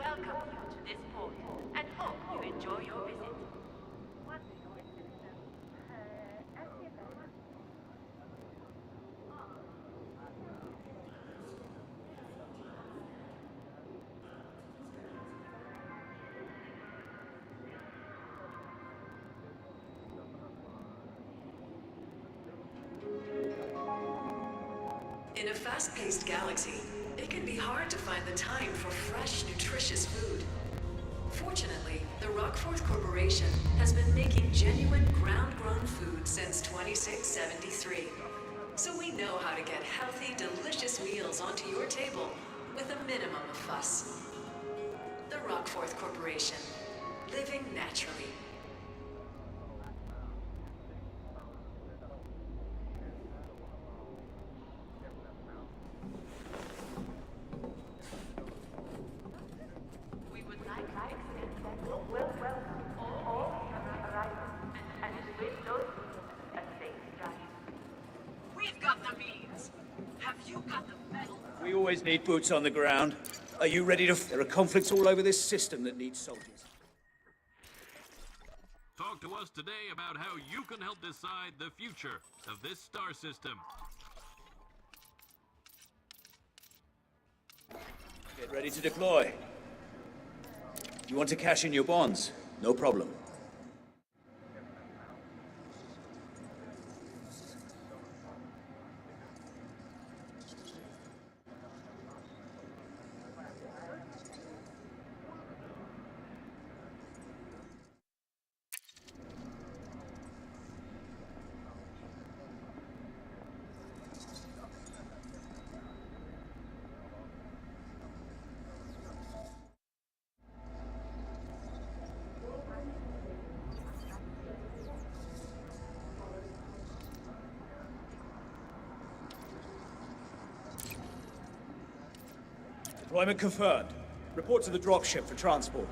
welcome you to this port and hope you enjoy your visit. In a fast-paced galaxy, it can be hard to find the time for fresh, nutritious food. Fortunately, the Rockforth Corporation has been making genuine ground-grown food since 2673. So we know how to get healthy, delicious meals onto your table with a minimum of fuss. The Rockforth Corporation. Living naturally. We've got the means. Have you got the metal? We always need boots on the ground. Are you ready to... There are conflicts all over this system that need soldiers. Talk to us today about how you can help decide the future of this star system. Get ready to deploy. You want to cash in your bonds? No problem. Deployment confirmed. Report to the dropship for transport.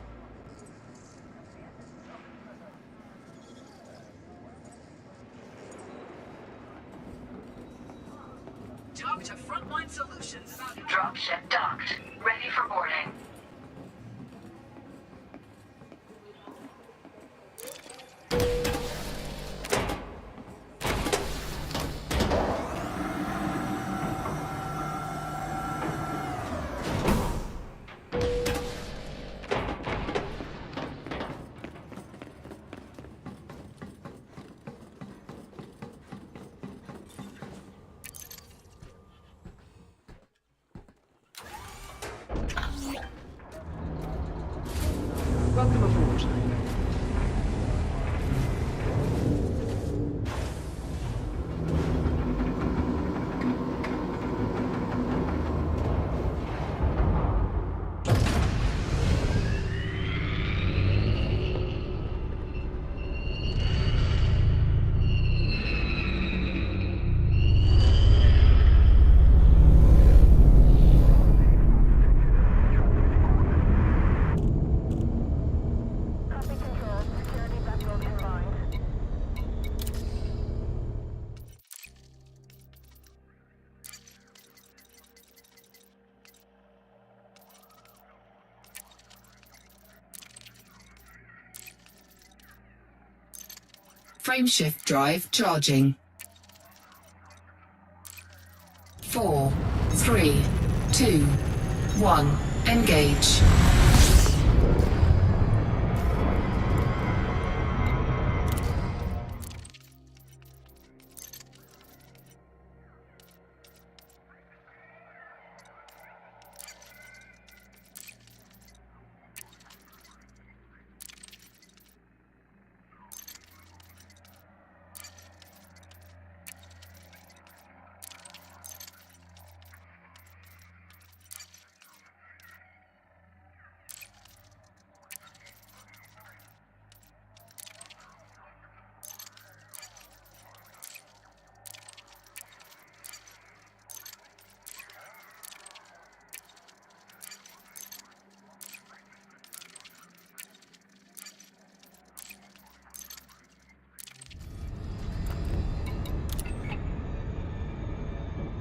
Talk to Frontline Solutions about... Dropship docked. Ready for boarding. Welcome aboard. Frameshift drive charging. 4, 3, 2, 1. Engage.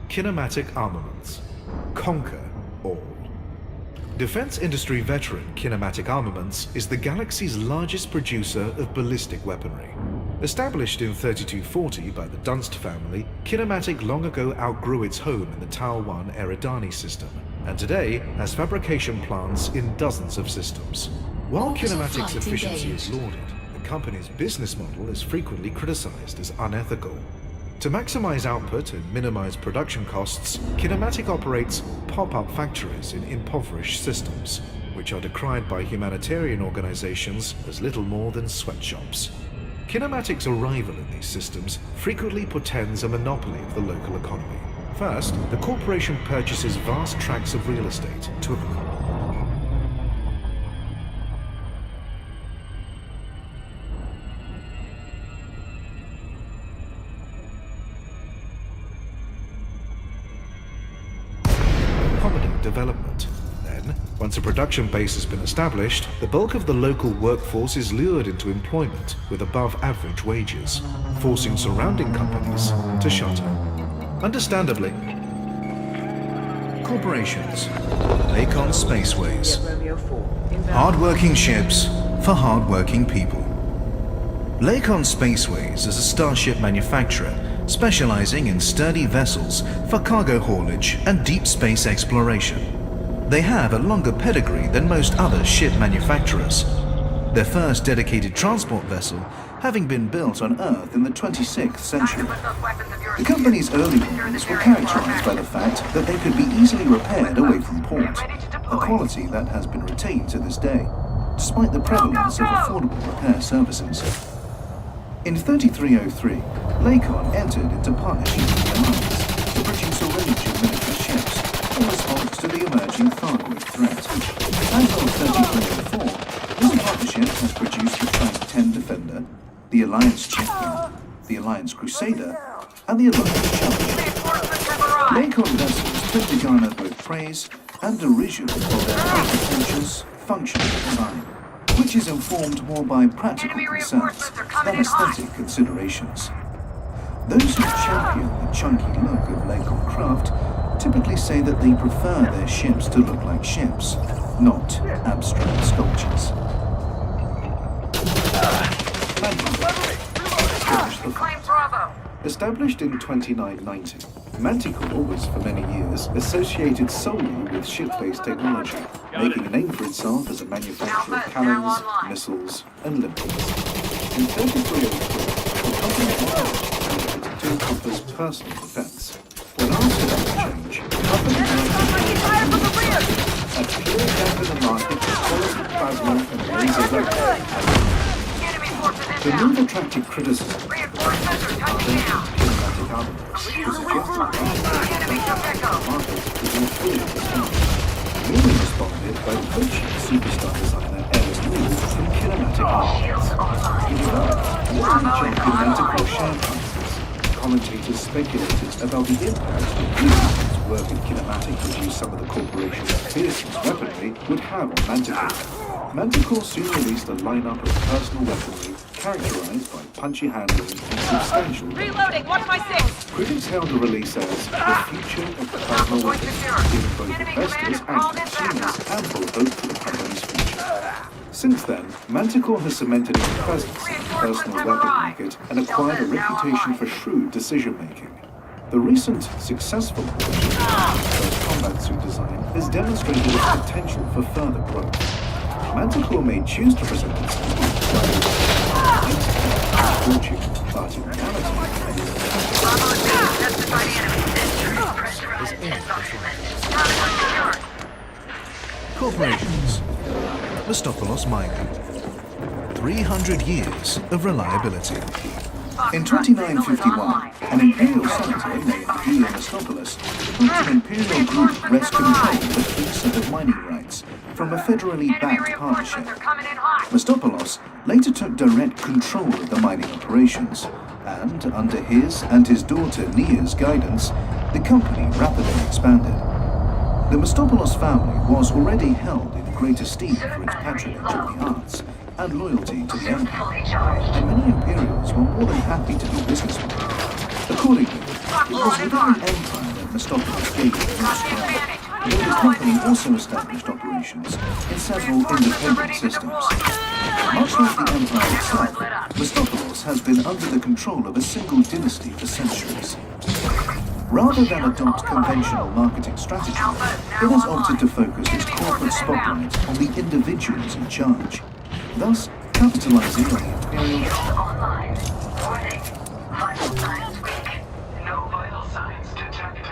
Kinematic armaments. Conquer all. Defense industry veteran Kinematic Armaments is the galaxy's largest producer of ballistic weaponry. Established in 3240 by the Dunst family, Kinematic long ago outgrew its home in the Tau 1 Eridani system, and today has fabrication plants in dozens of systems. While Kinematic's efficiency is lauded, the company's business model is frequently criticized as unethical. To maximize output and minimize production costs, Kinematic operates pop-up factories in impoverished systems, which are decried by humanitarian organizations as little more than sweatshops. Kinematic's arrival in these systems frequently portends a monopoly of the local economy. First, the corporation purchases vast tracts of real estate to accommodate development. Then, once a production base has been established, the bulk of the local workforce is lured into employment with above-average wages, forcing surrounding companies to shutter. Understandably, corporations, Lakon Spaceways, hard-working ships for hard-working people. Lakon Spaceways is a starship manufacturer specializing in sturdy vessels for cargo haulage and deep space exploration. They have a longer pedigree than most other ship manufacturers, their first dedicated transport vessel having been built on Earth in the 26th century. The company's early models were characterized by the fact that they could be easily repaired away from port, a quality that has been retained to this day, despite the prevalence of affordable repair services. In 3303, Lakon entered into partnership with the Alliance to produce a range of military ships in response to the emerging Thargoid threat. As of 3304, this partnership has produced the Trank 10 Defender, the Alliance Champion, the Alliance Crusader, and the Alliance Challenger. Lakon vessels tend to garner both praise and derision for their high-pretentious, functional design, which is informed more by practical concerns than aesthetic considerations. Those who champion the chunky look of Lakon craft typically say that they prefer their ships to look like ships, not abstract sculptures. Established in 2990, Manticore was for many years associated solely with ship-based technology, making a name for itself as a manufacturer of cannons, missiles, and limpets. In 3303, the company pivoted to encompass personal defense. When asked about the change, the company a pure gap in the market for quality plasma and laser weapons. The move attracted criticism of the Kinematic Armaments, who suggested that the market was more fully understood. Newly responded by poaching superstar designer Ellis Lee from Kinematic Armaments. He developed long-term Kinematic share prices. Commentators speculated about the impact that Lee's work in Kinematic produce some of the corporation's fiercest weaponry would have on Manticore. Manticore soon released a lineup of personal weaponry characterized by punchy handling and substantial. Reloading! Watch my six! Critics hailed the release as the future of plasma weapons, giving both investors and consumers ample hope for the company's future. Since then, Manticore has cemented its presence in the personal weapon market and acquired a reputation for shrewd decision-making. The recent successful launch of the first combat suit design has demonstrated its potential for further growth. Manticore may choose to present itself as fortune, but in reality, corporations. Mistopoulos Mining. 300 years of reliability. In 2951, an imperial senator named Guillaume Mistopoulos hoped an imperial group wrest control of a key set of mining rights from a federally backed partnership. Mistopoulos later took direct control of the mining operations, and under his and his daughter Nia's guidance, the company rapidly expanded. The Mistopoulos family was already held in great esteem for its patronage of the arts and loyalty to the empire, and many Imperials were more than happy to do business with them. Accordingly, it was within the empire that Mistopoulos gained the most power. The company also established operations in several independent systems. Much like the Empire itself, Mistopoulos has been under the control of a single dynasty for centuries. Rather than adopt conventional marketing strategy, it has opted to focus its corporate spotlight on the individuals in charge, thus capitalizing on the imperial... Online. Warning. Vital signs weak. No vital signs detected.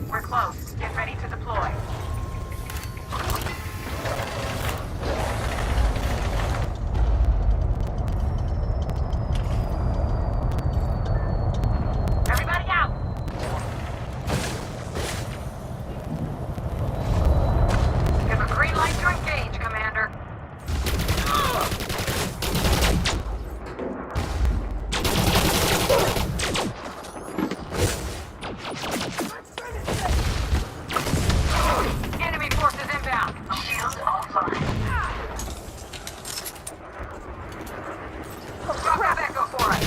We're close. Get ready to deploy. Everybody out! Give a green light to engage, Commander. Enemy forces inbound. Shield offline. Drop Echo for us.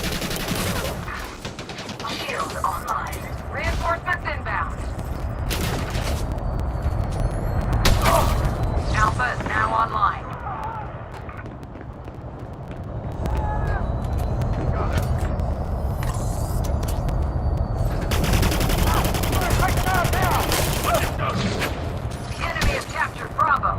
Shield online. Reinforcements inbound. Alpha is now online. The enemy has captured Bravo.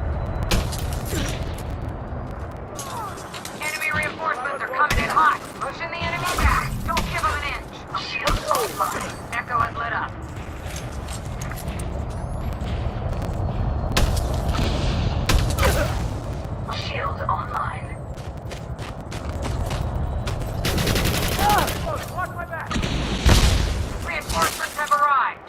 Enemy reinforcements are coming in hot. Pushing the enemy back. Don't give them an inch. Shield offline. Echo is lit up. Shield online. Watch my back. Reinforcements have arrived.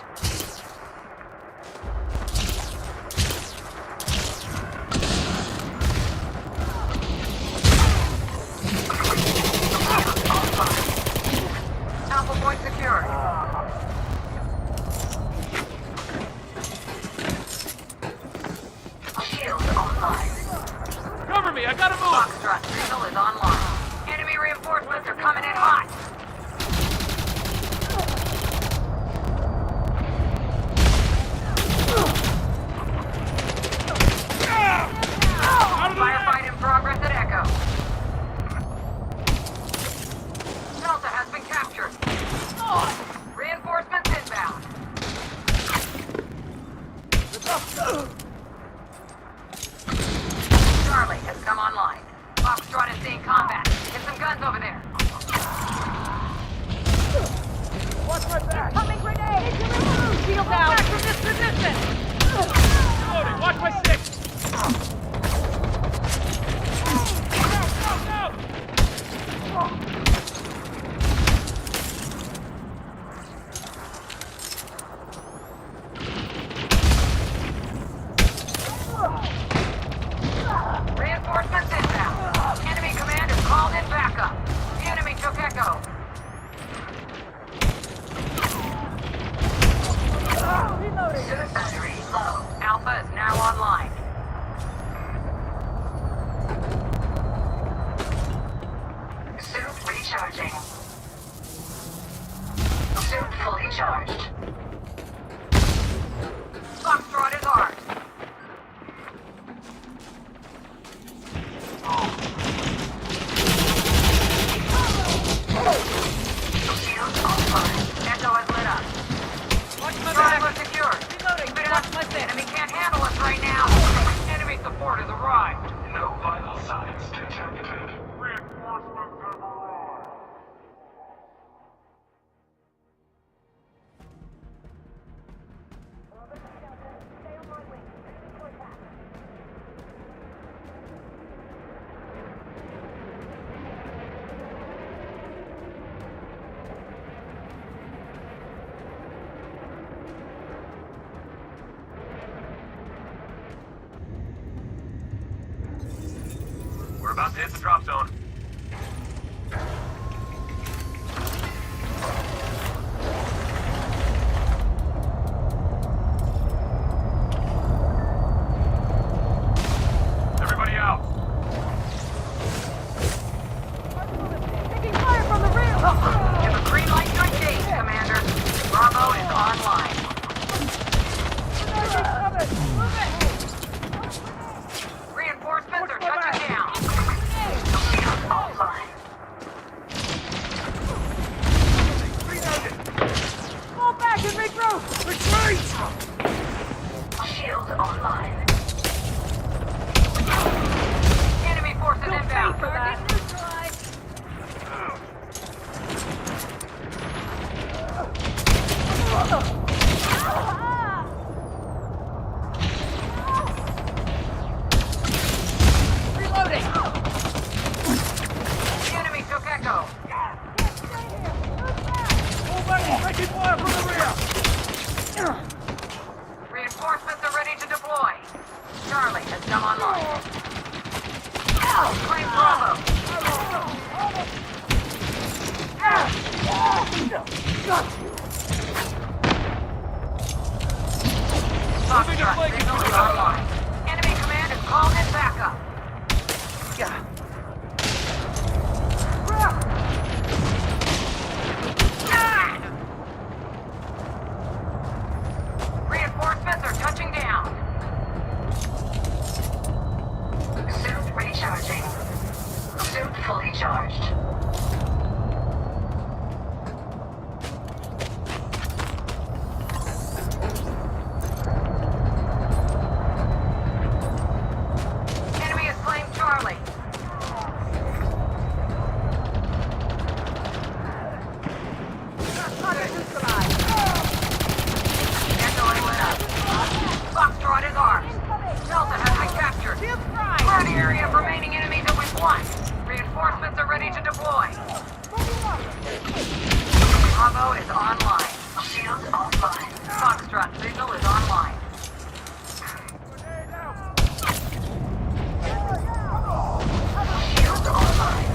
Alpha point secured. Shield online. Cover me, I gotta move! Foxtrot signal is online. Enemy reinforcements are coming in hot. Firefight in progress at Echo. Delta has been captured. Reinforcements inbound. Charlie has come online. Foxtrot is seeing combat. Get some guns over there. Watch my back. Coming grenade! Shield down! Back from this position! Loaded, watch my six! Reinforcements inbound. Enemy command has called in backup. The enemy took Echo. Suit battery low. Alpha is now online. Suit recharging. Suit fully charged. Foxtrot is ours. Shield offline. Echo is lit up. Watch my Driver back! secured. Reloading, Keep it watch up. my six! Enemy can't handle us right now. Enemy support has arrived. No vital signs about to hit the drop zone. Everybody out. Taking fire from the rear! Give a green light to engage, Commander. Bravo is online. Reinforcements are touching down. Offline. Fall back and regroup! Retreat! Shield online. Enemy forces inbound. Reloading! The enemy took Echo. Reinforcements are ready to deploy. Charlie has come online. Claim Bravo. Foxtrot signal is online. Enemy command is called in backup. Reinforcements are touching down. Suit recharging. Suit fully charged. Enemy has claimed Charlie. Echo lit up. Foxtrot is ours. Delta has been captured. Clear the area of remaining enemies at with one. Reinforcements are ready to deploy. Bravo is online. Shield offline. Foxtrot signal is online. Shield online.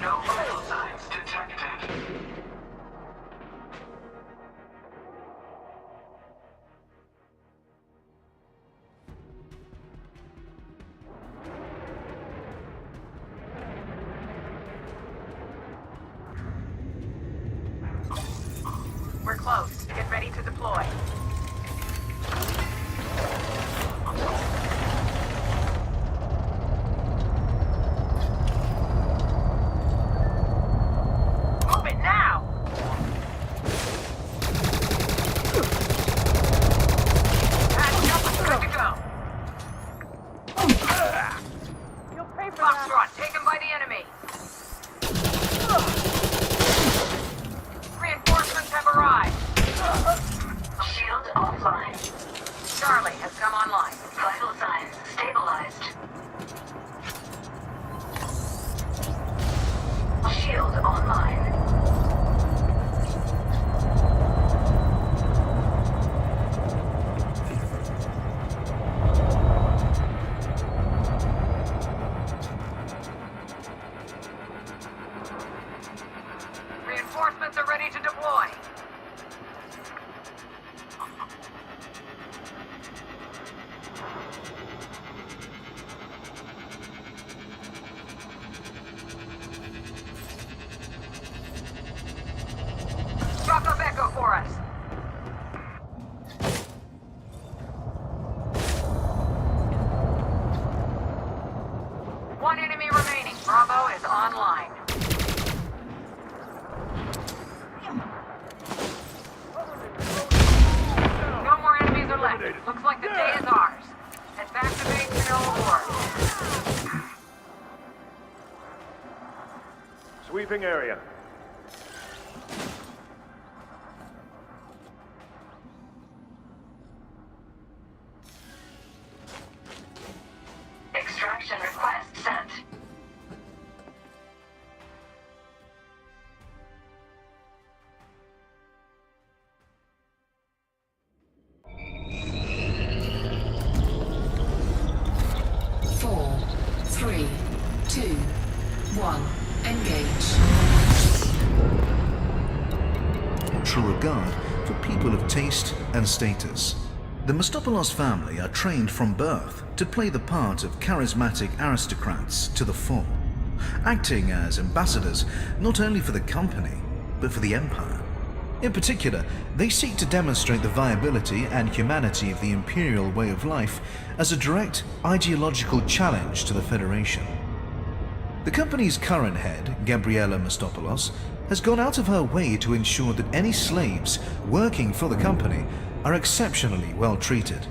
No vital signs detected. We're close. Get ready to deploy. Move it now! Patch up and good to go. Foxtrot taken by the enemy. Reinforcements have arrived. Shield offline. Charlie has come online. Vital signs stabilized. Shield online. Reinforcements are ready to deploy. Drop up Echo for us. One enemy remaining. Bravo is online. No more enemies are left. Looks like the day is ours. Head back to base for your reward. Sweeping area. Extraction request sent. 3, 2, 1, engage. True regard for people of taste and status. The Mistopoulos family are trained from birth to play the part of charismatic aristocrats to the full, acting as ambassadors not only for the company, but for the empire. In particular, they seek to demonstrate the viability and humanity of the imperial way of life as a direct ideological challenge to the Federation. The company's current head, Gabriela Mistopoulos, has gone out of her way to ensure that any slaves working for the company are exceptionally well treated.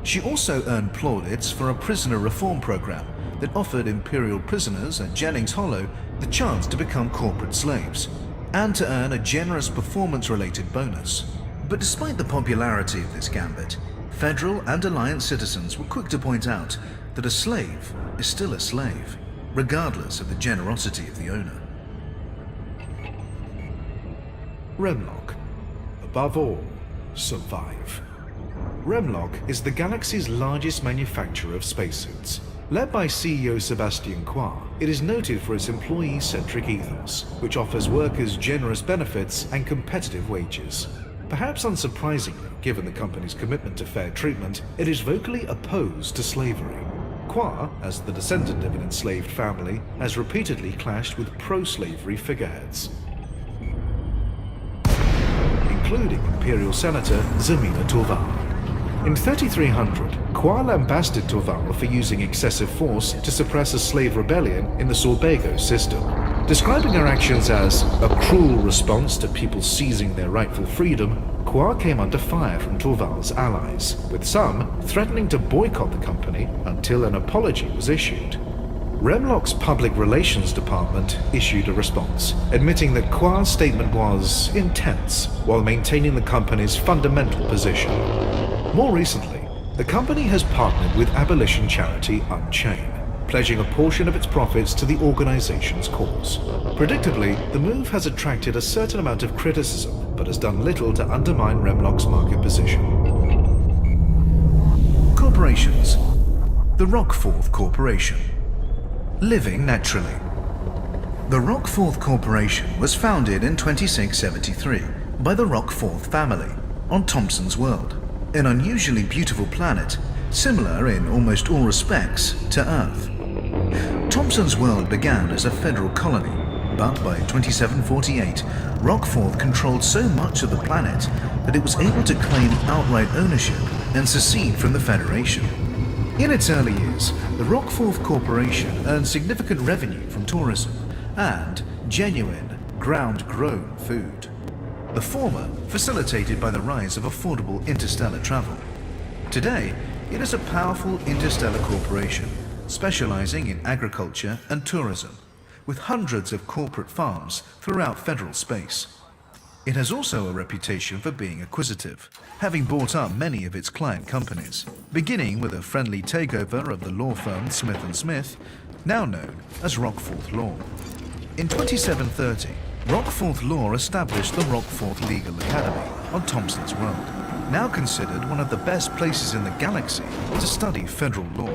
She also earned plaudits for a prisoner reform program that offered imperial prisoners at Jennings Hollow the chance to become corporate slaves and to earn a generous performance-related bonus. But despite the popularity of this gambit, Federal and Alliance citizens were quick to point out that a slave is still a slave, regardless of the generosity of the owner. Remlock. Above all, survive. Remlock is the galaxy's largest manufacturer of spacesuits. Led by CEO Sebastian Qua, it is noted for its employee-centric ethos, which offers workers generous benefits and competitive wages. Perhaps unsurprisingly, given the company's commitment to fair treatment, it is vocally opposed to slavery. Qua, as the descendant of an enslaved family, has repeatedly clashed with pro-slavery figureheads, including Imperial Senator Zemina Torval. In 3300, Qua lambasted Torval for using excessive force to suppress a slave rebellion in the Sorbago system, describing her actions as a cruel response to people seizing their rightful freedom. Qua came under fire from Torval's allies, with some threatening to boycott the company until an apology was issued. Remlock's public relations department issued a response, admitting that Qua's statement was intense while maintaining the company's fundamental position. More recently, the company has partnered with abolition charity Unchained, pledging a portion of its profits to the organization's cause. Predictably, the move has attracted a certain amount of criticism, but has done little to undermine Remlock's market position. Corporations. The Rockforth Corporation. Living naturally. The Rockforth Corporation was founded in 2673 by the Rockforth family on Thompson's World, an unusually beautiful planet, similar in almost all respects to Earth. Thompson's World began as a federal colony, but by 2748, Rockforth controlled so much of the planet that it was able to claim outright ownership and secede from the Federation. In its early years, the Rockforth Corporation earned significant revenue from tourism and genuine, ground-grown food. The former facilitated by the rise of affordable interstellar travel. Today, it is a powerful interstellar corporation specializing in agriculture and tourism, with hundreds of corporate farms throughout federal space. It has also a reputation for being acquisitive, having bought up many of its client companies, beginning with a friendly takeover of the law firm Smith & Smith, now known as Rockforth Law. In 2730, Rockforth Law established the Rockforth Legal Academy on Thompson's World, now considered one of the best places in the galaxy to study federal law.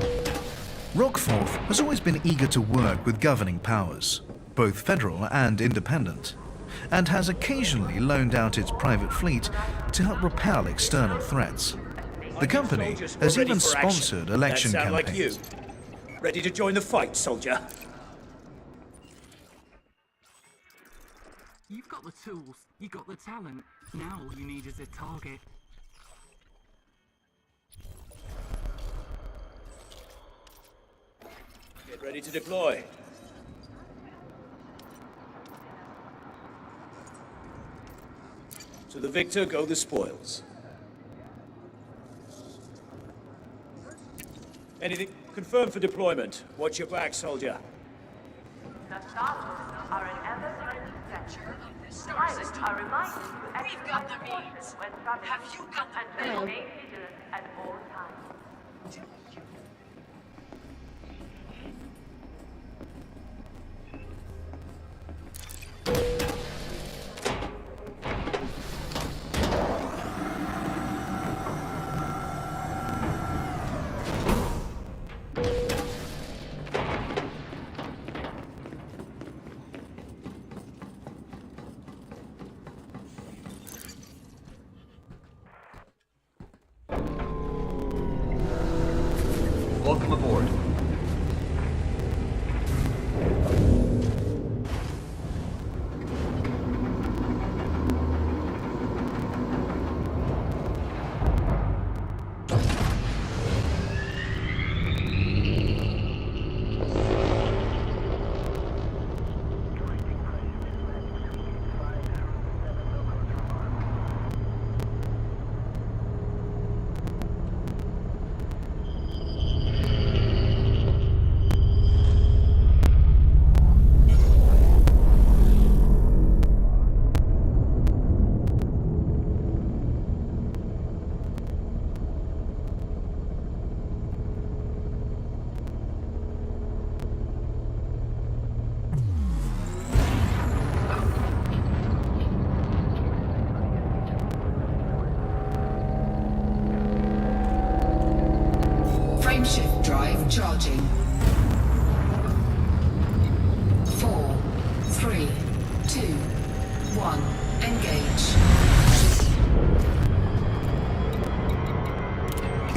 Rockforth has always been eager to work with governing powers, both federal and independent, and has occasionally loaned out its private fleet to help repel external threats. The company has even sponsored election that sound campaigns. like you. Ready to join the fight, soldier? You've got the tools, you've got the talent. Now all you need is a target. Get ready to deploy. To the victor go the spoils. Anything confirmed for deployment. Watch your back, soldier. The Starlords are an ever-present threat. Pilots are reminded to exercise caution when traveling. Have you got the and remain vigilant at all times. Welcome aboard. Frameshift drive charging. 4, 3, 2, 1. Engage.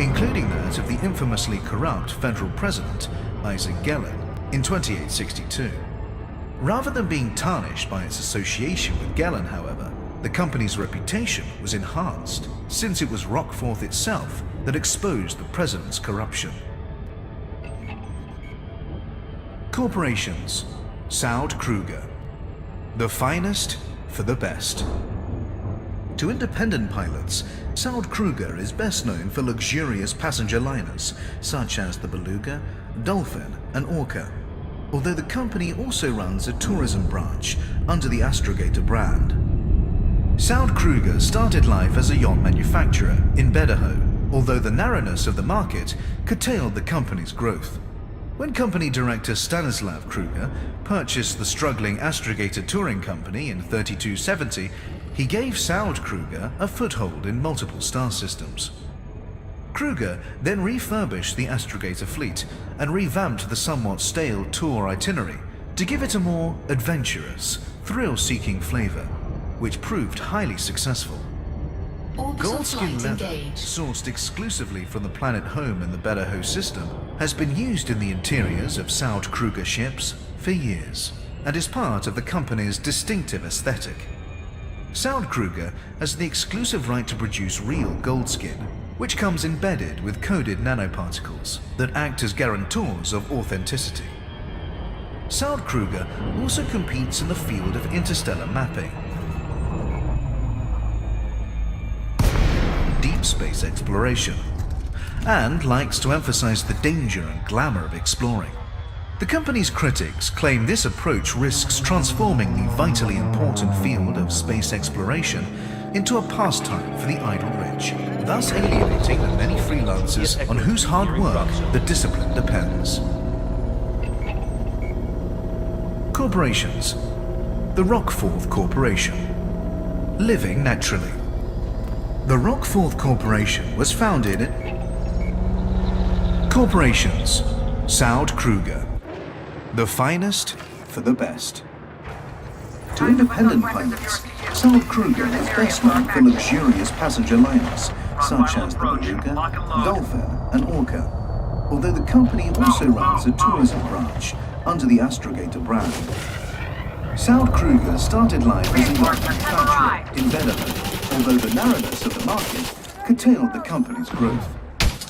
Including that of the infamously corrupt federal president, Isaac Gellin, in 2862. Rather than being tarnished by its association with Gellin, however, the company's reputation was enhanced, since it was Rockforth itself that exposed the president's corruption. Corporations. Saud Kruger. The finest for the best. To independent pilots, Saud Kruger is best known for luxurious passenger liners, such as the Beluga, Dolphin, and Orca, although the company also runs a tourism branch under the Astrogator brand. Saud Kruger started life as a yacht manufacturer in Bedaho, although the narrowness of the market curtailed the company's growth. When company director Stanislav Kruger purchased the struggling Astrogator Touring Company in 3270, he gave Saud Kruger a foothold in multiple star systems. Kruger then refurbished the Astrogator fleet and revamped the somewhat stale tour itinerary to give it a more adventurous, thrill-seeking flavor, which proved highly successful. Goldskin leather, sourced exclusively from the planet home in the Bedaho system, has been used in the interiors of Saud Kruger ships for years and is part of the company's distinctive aesthetic. Saud Kruger has the exclusive right to produce real goldskin, which comes embedded with coded nanoparticles that act as guarantors of authenticity. Saud Kruger also competes in the field of interstellar mapping, deep space exploration, and likes to emphasize the danger and glamour of exploring. The company's critics claim this approach risks transforming the vitally important field of space exploration into a pastime for the idle rich, thus alienating the many freelancers on whose hard work the discipline depends. Corporations. The Rockforth Corporation. Living naturally. The Rockforth Corporation was founded in Corporations. Saud Kruger. The finest for the best. To independent pilots, Saud Kruger is best known for luxurious passenger liners, such as the Beluga, Dolphin, and Orca, although the company also runs a tourism branch under the Astrogator brand. Saud Kruger started life as a yacht manufacturer in Bedaho, although the narrowness of the market curtailed the company's growth.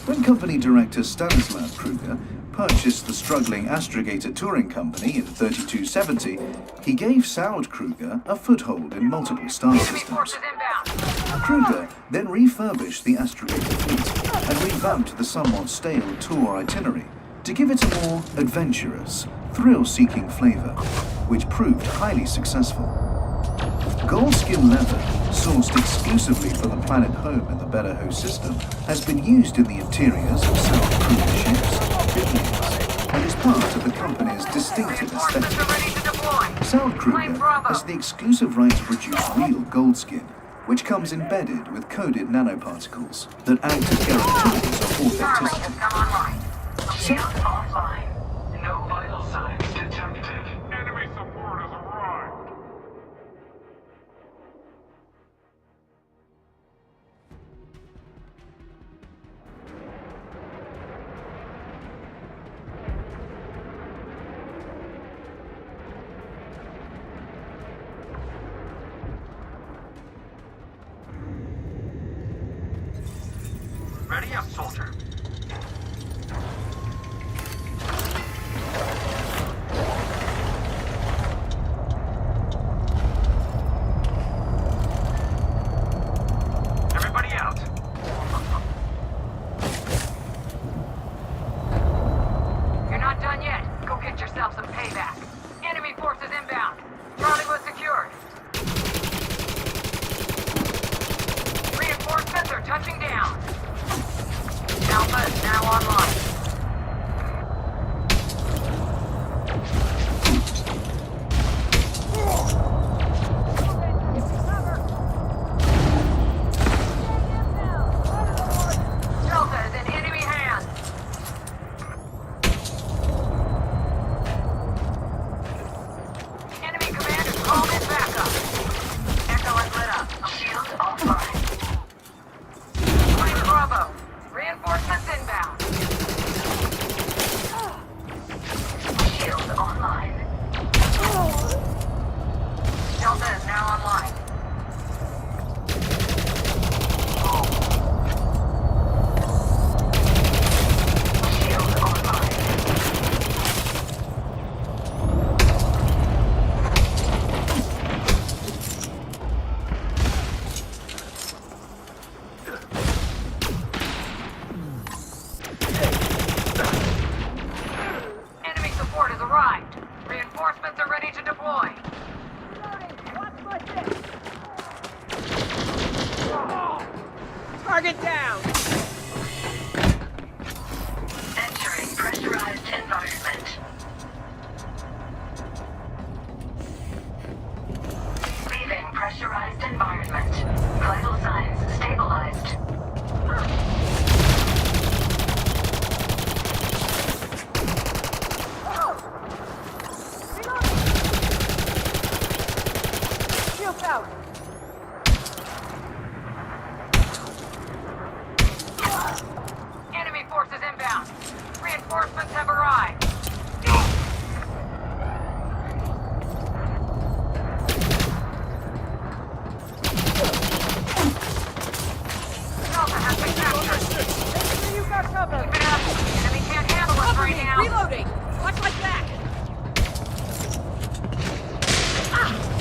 When company director Stanislav Kruger purchased the struggling Astrogator Touring Company in 3270, he gave Saud Kruger a foothold in multiple star systems. Kruger then refurbished the Astrogator fleet and revamped the somewhat stale tour itinerary to give it a more adventurous, thrill-seeking flavor, which proved highly successful. Goldskin leather, sourced exclusively from the planet home in the Bedaho system, has been used in the interiors of Saud Kruger ships for years and is part of the company's distinctive aesthetic. Saud Kruger has the exclusive right to produce real goldskin, which comes embedded with coded nanoparticles that act as guarantors of authenticity. Shield offline. No vital signs detected. Enemy support has arrived. Ready up, soldier. Everybody out. You're not done yet. Go get yourself some payback. Enemy forces inbound. Charlie was secured. Reinforcements are touching down. Alpha is now online. Delta is in enemy hands. Enemy command is called in backup. Echo is lit up. Shield offline. Claim Bravo. Reinforcements inbound. Shield online. Delta is now online. Shield online. Enemy support has arrived. Reinforcements are ready to deploy. Target down! Entering pressurized environment. Leaving pressurized environment. Vital signs stabilized. Shields out! Enemy forces inbound. Reinforcements have arrived. Delta has been captured. You got cover. Keep it up. Enemy can't handle us right now. Reloading. Watch my back.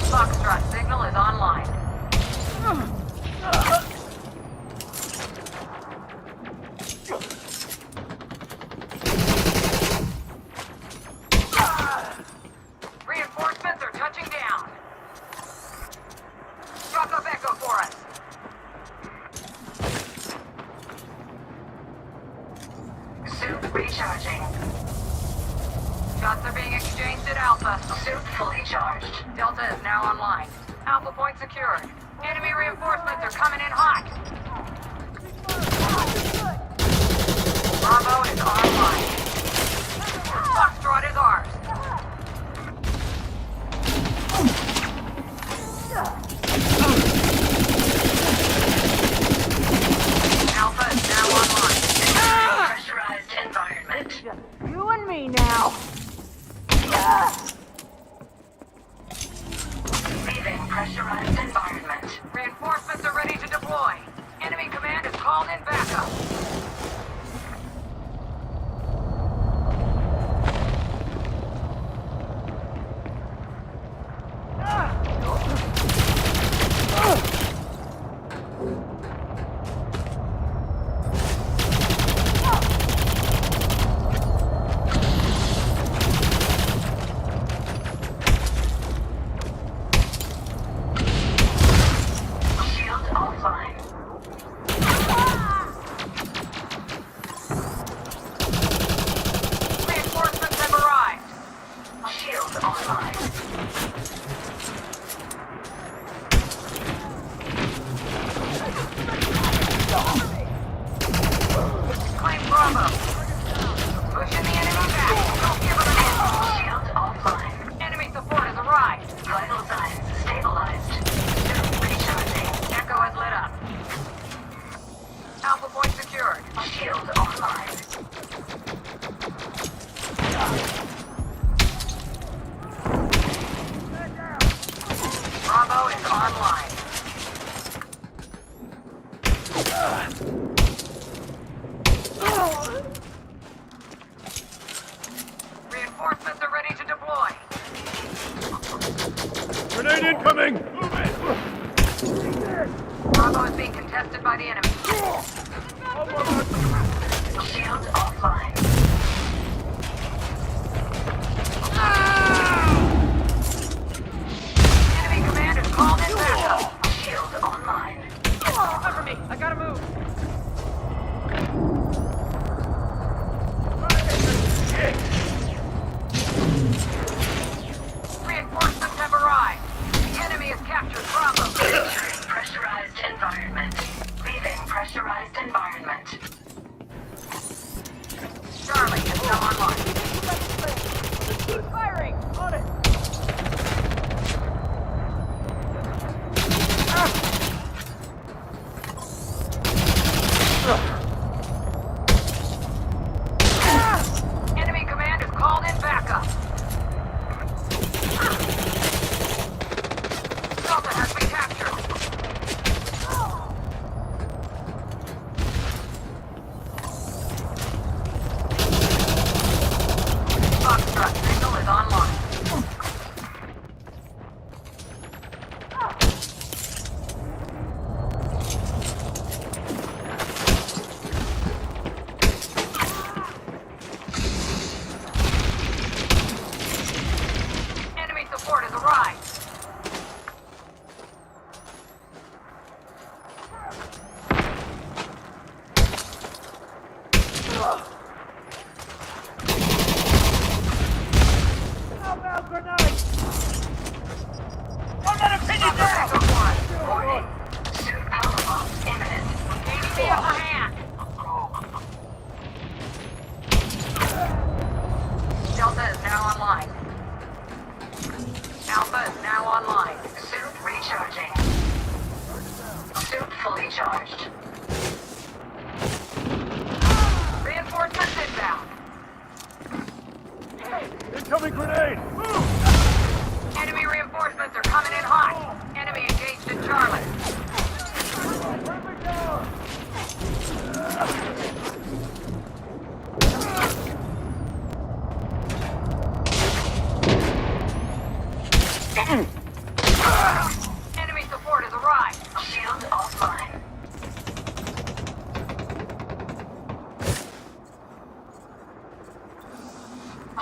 Foxtrot signal is online. Reinforcements are touching down. Drop up Echo for us. Suit recharging. Shots are being exchanged at Alpha. Suit fully charged. Delta is now online. Alpha point secured. Enemy reinforcements are coming in hot. Bravo is online. Foxtrot is ours. Alpha is now online. Pressurized environment. You and me now. Leaving pressurized environment. Reinforcements are ready to deploy. Reinforcements are ready to deploy. Grenade incoming! Bravo is being contested by the enemy. Shield offline. Enemy command is called in backup. Shield online. Cover me! I gotta move! Reinforcements have arrived. The enemy has captured Bravo. Entering pressurized environment. Leaving pressurized environment. Charlie has come online. Firing! On it! Enemy command is called in backup. Delta has been captured. Foxtrot signal is online. Enemy support has arrived. Outbound grenade! Don't let him pin you down! Warning. Suit power loss imminent. Gaining the upper hand! Delta is now online. Alpha is now online. Suit recharging. Suit fully charged. Reinforcements inbound. Incoming grenade! Enemy reinforcements are coming in hot. Enemy engaged in Charlie. Enemy support has arrived. Shield offline.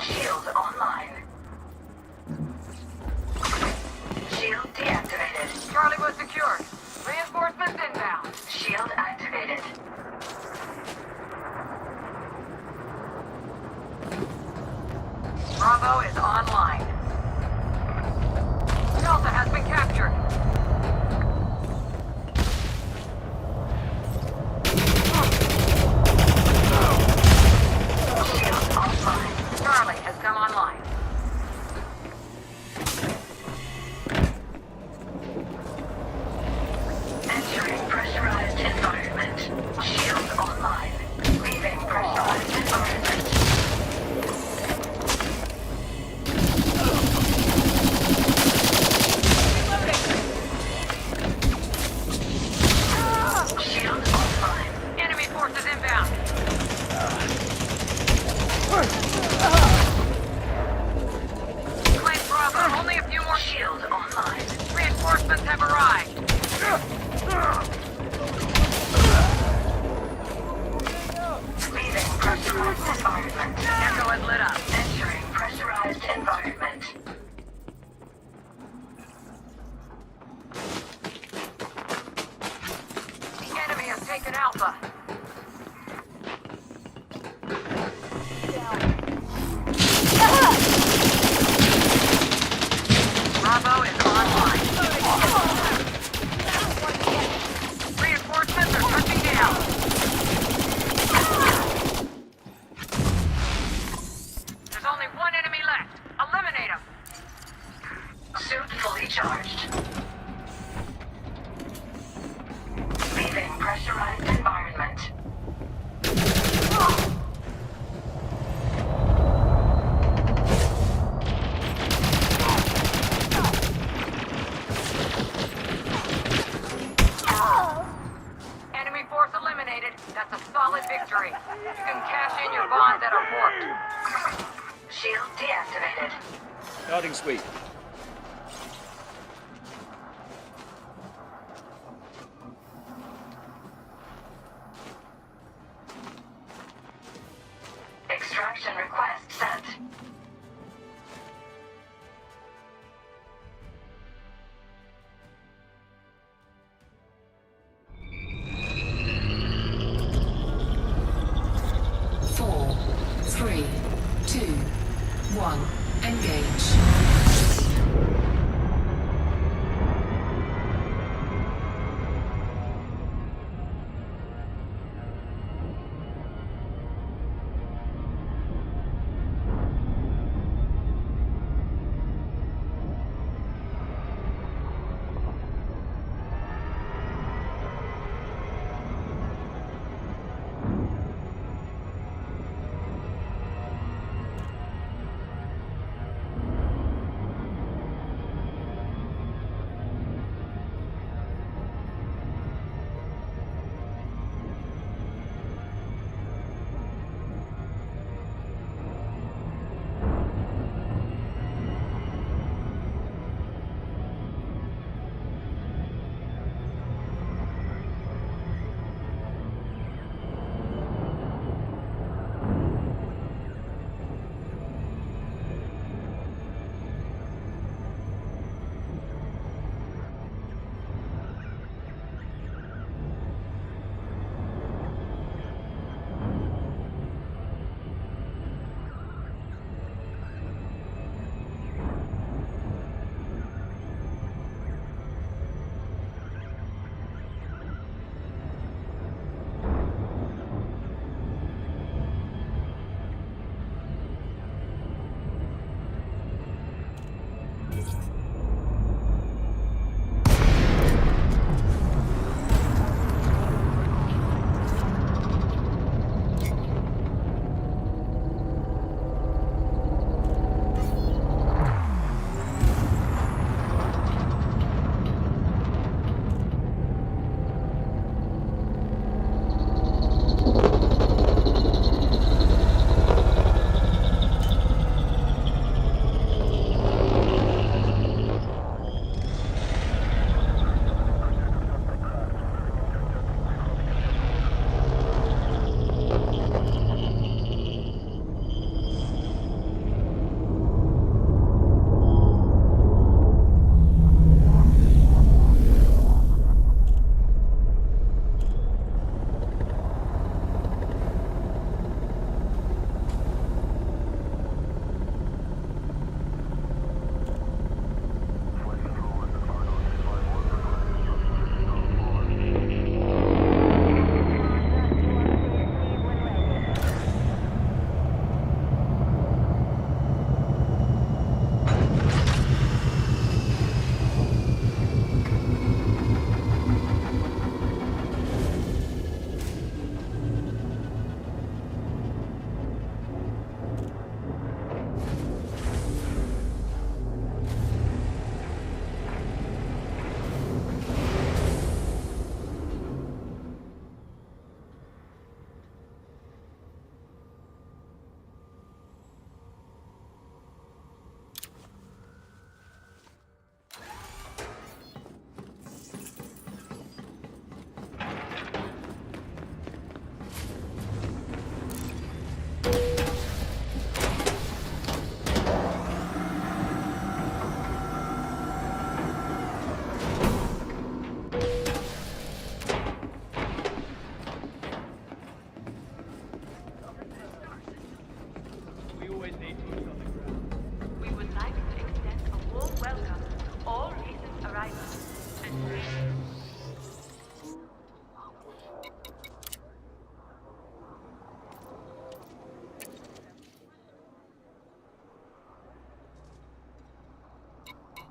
Shield online. Shield deactivated. Charlie was secured. Reinforcements inbound. Shield activated. Bravo is online. Delta has been captured. Shield offline. Charlie has come online. Entering pressurized environment. Shield online. Leaving pressurized environment. Shield offline. Enemy forces inbound. Claim Bravo. Only a few more. Shield online. Reinforcements have arrived. Leaving pressurized environment. Echo is lit up. Entering pressurized environment. The enemy has taken Alpha. Bravo is online. Reinforcements are touching down. You can cash in your bonds that are warped. Shield deactivated. Starting sweep. Extraction request sent. Four, three, two, one. Engage.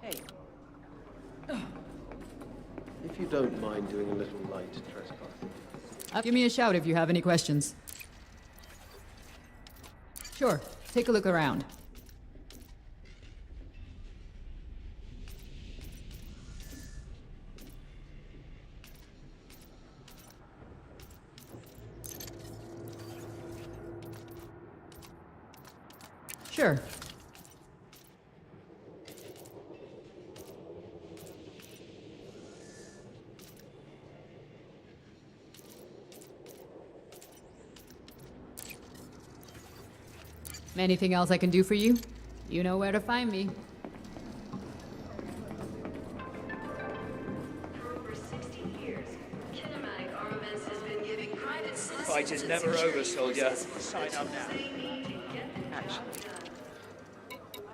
Hey. If you don't mind doing a little light trespassing. Give me a shout if you have any questions. Sure, take a look around. Sure. Anything else I can do for you? You know where to find me. For over 60 years, Kinematic Armaments has been giving private citizens Fight is and never security over, soldier. forces Sign up now. they need to get the job done.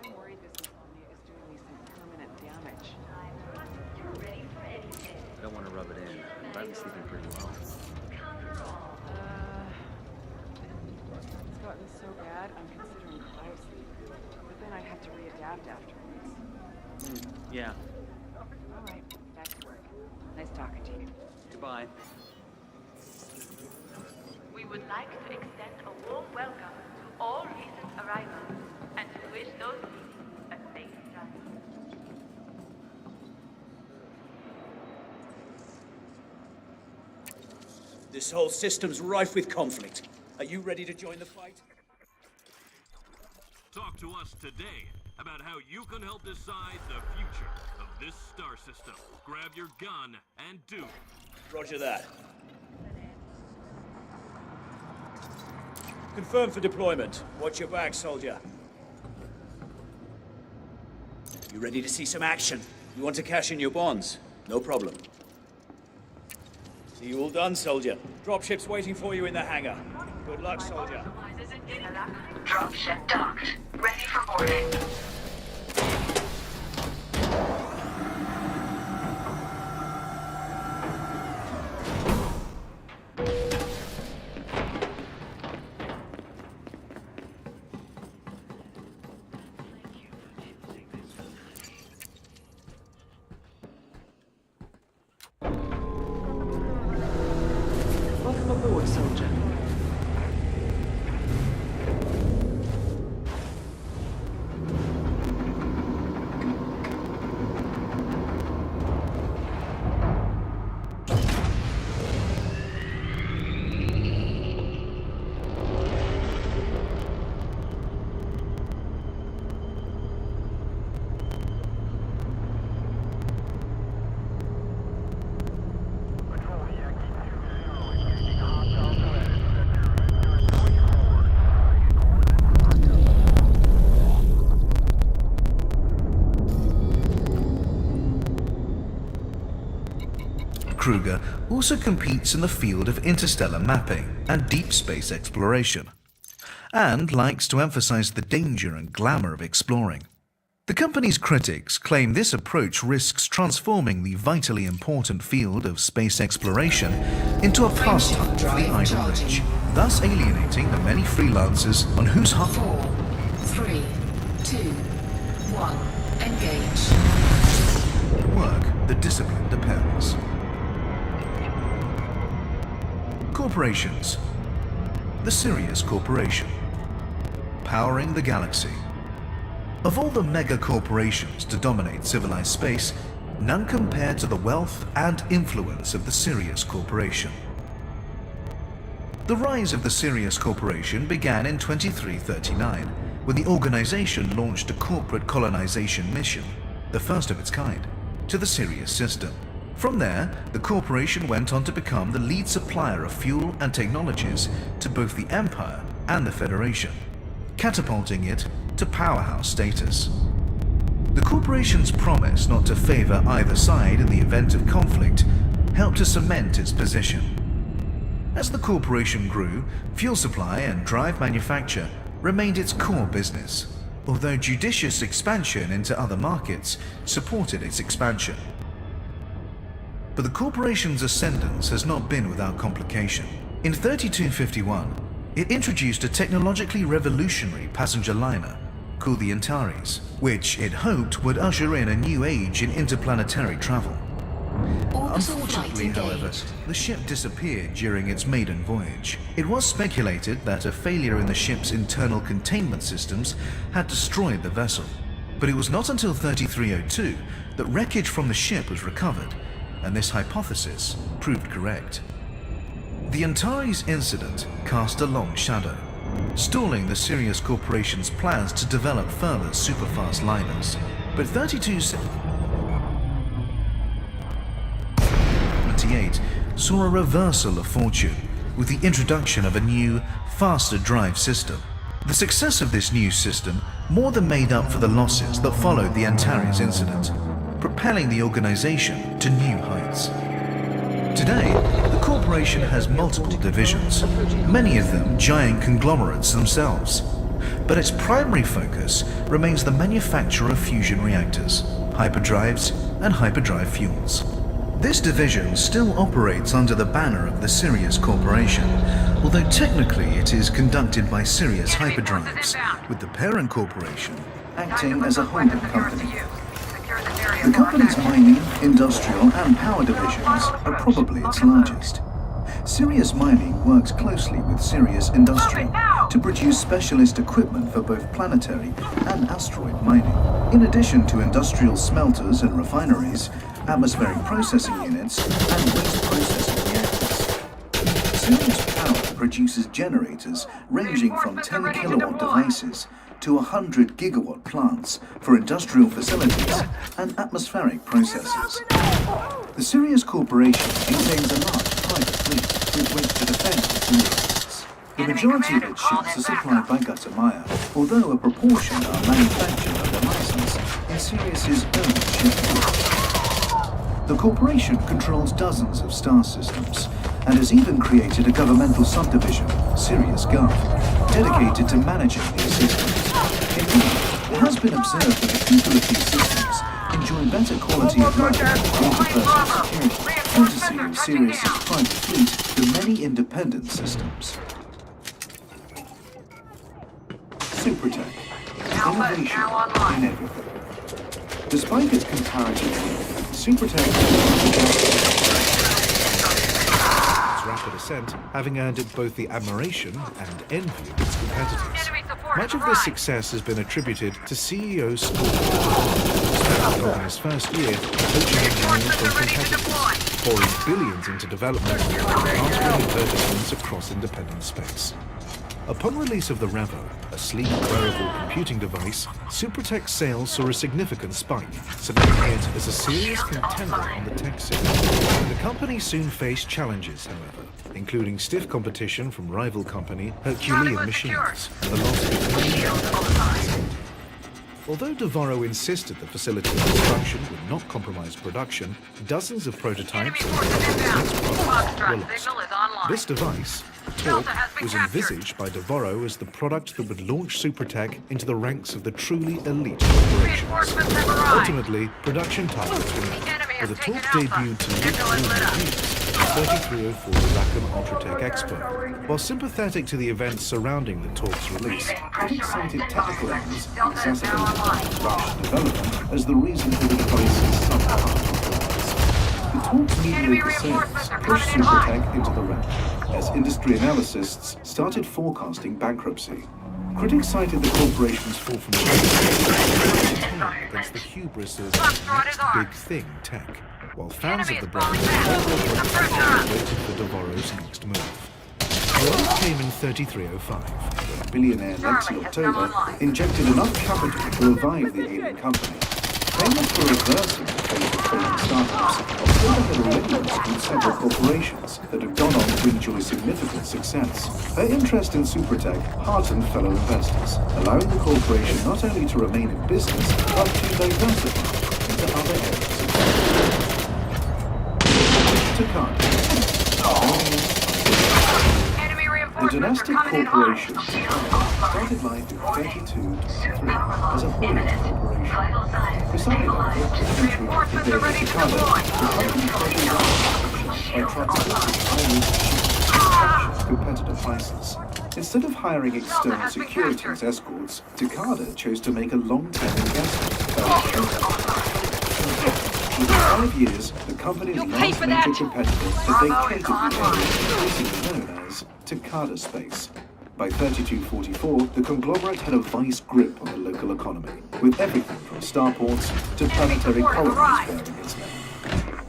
I'm worried this insomnia is doing me some permanent damage. You're ready for anything. I don't want to rub it in, but I've been sleeping pretty well. Conquer all. It's gotten so bad, I'm considering Odyssey. But then I'd have to readapt afterwards. Yeah. All right, back to work. Nice talking to you. Goodbye. We would like to extend a warm welcome to all recent arrivals and to wish those leaving a safe journey. This whole system's rife with conflict. Are you ready to join the fight? Talk to us today about how you can help decide the future of this star system. Grab your gun and do it. Roger that. Confirm for deployment. Watch your back, soldier. You ready to see some action? You want to cash in your bonds? No problem. See you all done, soldier. Dropship's waiting for you in the hangar. Good luck, soldier. Dropship docked. Ready for boarding. Welcome aboard, soldier. Kruger also competes in the field of interstellar mapping and deep space exploration, and likes to emphasize the danger and glamour of exploring. The company's critics claim this approach risks transforming the vitally important field of space exploration into a pastime for the idle rich, thus alienating the many freelancers on whose heart... 4, 3, 2, 1, engage. work the discipline depends. Corporations. The Sirius Corporation. Powering the galaxy. Of all the mega corporations to dominate civilized space, none compare to the wealth and influence of the Sirius Corporation. The rise of the Sirius Corporation began in 2339, when the organization launched a corporate colonization mission, the first of its kind, to the Sirius system. From there, the corporation went on to become the lead supplier of fuel and technologies to both the Empire and the Federation, catapulting it to powerhouse status. The corporation's promise not to favor either side in the event of conflict helped to cement its position. As the corporation grew, fuel supply and drive manufacture remained its core business, although judicious expansion into other markets supported its expansion. But the corporation's ascendance has not been without complication. In 3251, it introduced a technologically revolutionary passenger liner called the Antares, which it hoped would usher in a new age in interplanetary travel. Unfortunately, however, the ship disappeared during its maiden voyage. It was speculated that a failure in the ship's internal containment systems had destroyed the vessel, but it was not until 3302 that wreckage from the ship was recovered, and this hypothesis proved correct. The Antares incident cast a long shadow, stalling the Sirius Corporation's plans to develop further superfast liners. But 3278 saw a reversal of fortune with the introduction of a new, faster drive system. The success of this new system more than made up for the losses that followed the Antares incident, propelling the organization to new heights. Today, the corporation has multiple divisions, many of them giant conglomerates themselves. But its primary focus remains the manufacture of fusion reactors, hyperdrives, and hyperdrive fuels. This division still operates under the banner of the Sirius Corporation, although technically it is conducted by Sirius Hyperdrives, with the parent corporation acting as a holding company. The company's mining, industrial, and power divisions are probably its largest. Sirius Mining works closely with Sirius Industrial to produce specialist equipment for both planetary and asteroid mining. In addition to industrial smelters and refineries, atmospheric processing units, and waste processing reactors. Sirius Power produces generators ranging from 10 kilowatt devices to 100 gigawatt plants for industrial facilities and atmospheric processes. The Sirius Corporation maintains a large private fleet with which to defend its interests. The majority of its ships are supplied by Guatemala, although a proportion are manufactured under license in Sirius's own shipyard. The corporation controls dozens of star systems and has even created a governmental subdivision, Sirius Gov, dedicated to managing these systems. Indeed, it has been observed that the people of these systems enjoy better quality of life and greater personal security, courtesy of Sirius's private fleet than many independent systems. Supertech, innovation in everything. Despite its comparative youth, Supertech its rapid ascent, having earned it both the admiration and envy of its competitors. Much of this success has been attributed to CEO Scott, who spent the company's first year poaching engineers from competitors, pouring billions into development and mastering advertisements across independent space. Upon release of the Revo, a sleek, wearable computing device, Supertech's sales saw a significant spike, cementing it as a serious contender on the tech scene. The company soon faced challenges, however, including stiff competition from rival company Herculean Machines, and the loss of its main. Although Devarro insisted the facility's construction would not compromise production, dozens of prototypes and products were lost. This device, Talk, was envisaged by Devarro as the product that would launch Supertech into the ranks of the truly elite corporations. Ultimately, production targets were met, with the Talk debuted to lukewarm reviews at 3304 Rackham Ultratech Expo. While sympathetic to the events surrounding the Talk's release, critics cited technical errors exacerbated by rushed development as the reason for the device's subpar performance. The Talk's mediocre sales pushed Supertech into the red, as industry analysts started forecasting bankruptcy. Critics cited the corporation's fall from grace against the hubris of next big thing tech, while fans of the brand waited for Devarro's next move. The order came in 3305, when billionaire Lexi October injected enough capital to revive the alien company. Famous for reversing the fate of failing startups, October had already rescued several corporations that had gone on to enjoy significant success. Her interest in Supertech heartened fellow investors, allowing the corporation not only to remain in business, but to diversify into other areas of the Dynastic Corporation started life in 32-3 as a holding corporation. Presided over and through Hideo Takada, the company by transferring Irish competitive license. Instead of hiring external securities escorts, Takada chose to make a long-term investment. Within 5 years, the company's last major competitor had vacated the area, increasingly known as Takada Space. By 3244, the conglomerate had a vice grip on the local economy, with everything from starports to planetary colonies bearing its name.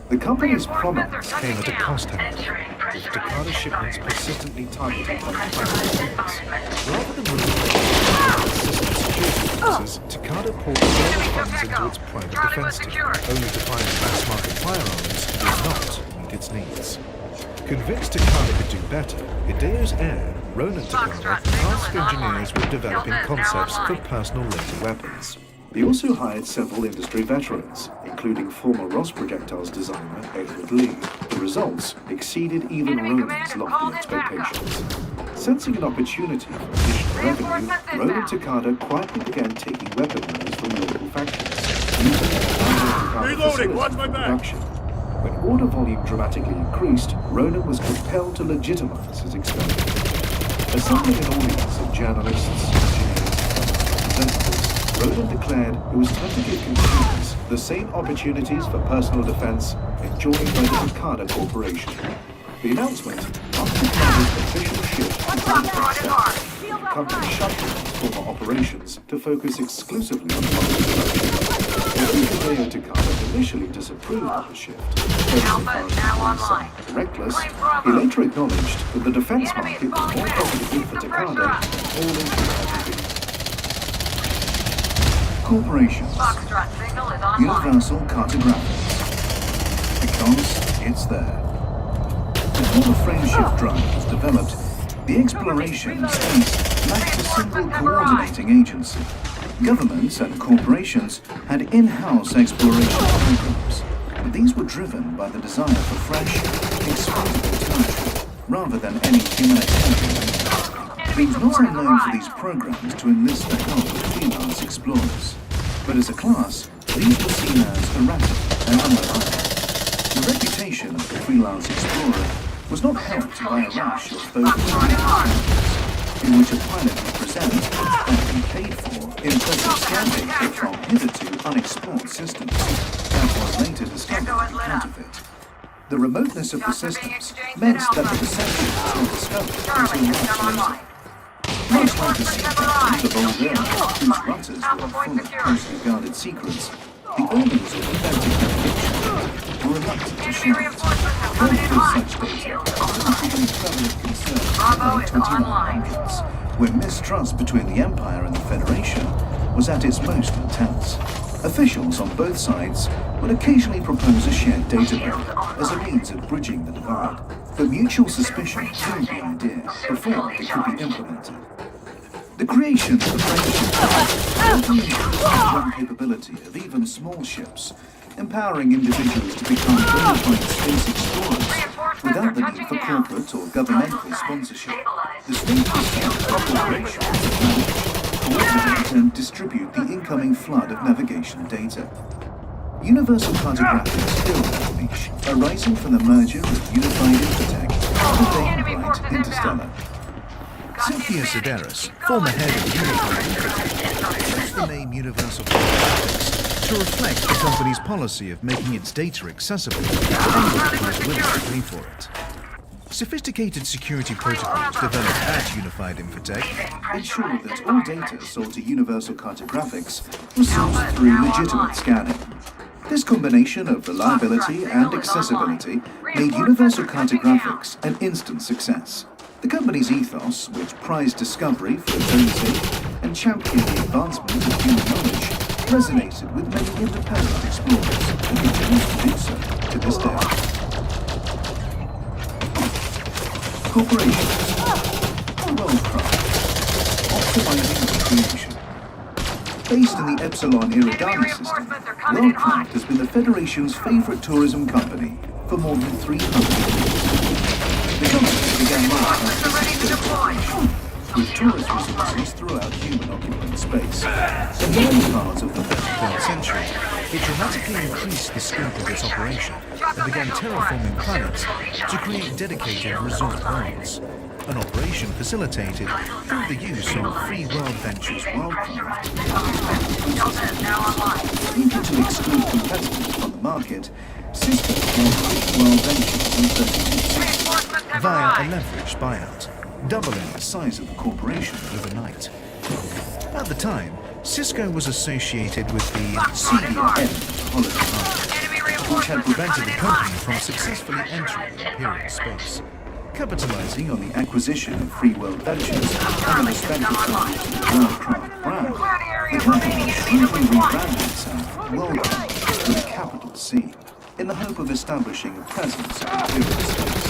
The company's prominence came at a cost, however, with Takada shipments persistently targeted by the planetary space. poured further funds into its private defense team, only to find mass-market firearms did not meet its needs. Convinced Takada could do better, Hideo's heir, Ronan Takada, tasked engineers with developing concepts for personal laser weapons. He also hired several industry veterans, including former Ross Projectiles designer Edward Lee. The results exceeded even Ronan's lofty expectations. Sensing an opportunity for additional revenue, Ronan Takada quietly began taking weapon orders from local factories, using the Reloading! Watch my back! production. When order volume dramatically increased, Ronan was compelled to legitimize his experiment. Assembling an audience of journalists, engineers, and presenters, Ronan declared it was time to give consumers the same opportunities for personal defense enjoyed by the Takada Corporation. The announcement marked Takada's official shift to the company shut down its former operations to focus exclusively on public production. Although Hideo Takada initially disapproved of the shift, reckless, he later acknowledged that the defense market was more profitable for Takada than all in Corporations. Universal Cartographics. Because it's there. Before the frameshift drive was developed, the exploration space lacked a single coordinating agency. Governments and corporations had in-house exploration programs, but these were driven by the desire for fresh, exploitable territory, rather than any human activity. It was not unknown for these programs to enlist the help of freelance explorers, but as a class, these were seen as erratic and unreliable. The reputation of the freelance explorer was not helped by a rush of focused missions, in which a pilot would present and be paid for impressive scan data from hitherto unexplored systems that was later discovered to be counterfeit. The remoteness of the systems meant that the perception of discovery was unlikely. Most like the secret of old Earth, whose rutters were full of closely guarded secrets, the owners of authentic navigation were reluctant to share it. Both such data also became prevalent concerns in the early 2100s, when mistrust between the Empire and the Federation was at its most intense. Officials on both sides would occasionally propose a shared database as a means of bridging the divide, but mutual suspicion killed the idea before it could be implemented. The creation of the frameship openly increased the capability of even small ships, empowering individuals to become bona fide space explorers without the need for corporate or governmental sponsorship. The state was set for corporations to manage, coordinate and distribute the incoming flood of navigation data. Universal Cartographics filled that niche, arising from the merger of Unified Infotech and Bright Interstellar. Cynthia Sedaris, former head of Unified Infotech, chose the name Universal Cartographics to reflect the company's policy of making its data accessible to anyone who is willing to pay for it. Sophisticated security protocols developed at Unified Infotech ensured that all data sold to Universal Cartographics was sourced through legitimate scanning. This combination of reliability and accessibility made Universal Cartographics an instant success. The company's ethos, which prized discovery for its own sake and championed the advancement of human knowledge, resonated with many independent explorers and continues to do so to this day. Corporations. Worldcraft. Optimizing recreation. Based in the Epsilon Irigami system, Worldcraft has been the Federation's favorite tourism company for more than 300 years. The company began life as a corporation, with tourist resources throughout human-occupied space. In the early parts of the 23rd century, it dramatically increased the scope of its operation and began terraforming planets to create dedicated resort worlds, an operation facilitated through the use of Free World Ventures Wildcraft. Eager to exclude competitors from the market, Cisco bought Free World Ventures in 1936 via a leveraged buyout, doubling the size of the corporation overnight. At the time, Cisco was associated with the CDM holiday market, which had prevented the company from successfully entering Imperial space. Capitalizing on the acquisition of Free World Ventures and the respective Worldcraft brand, the company briefly rebranded itself Worldcon with a capital C, in the hope of establishing a presence in Imperial space.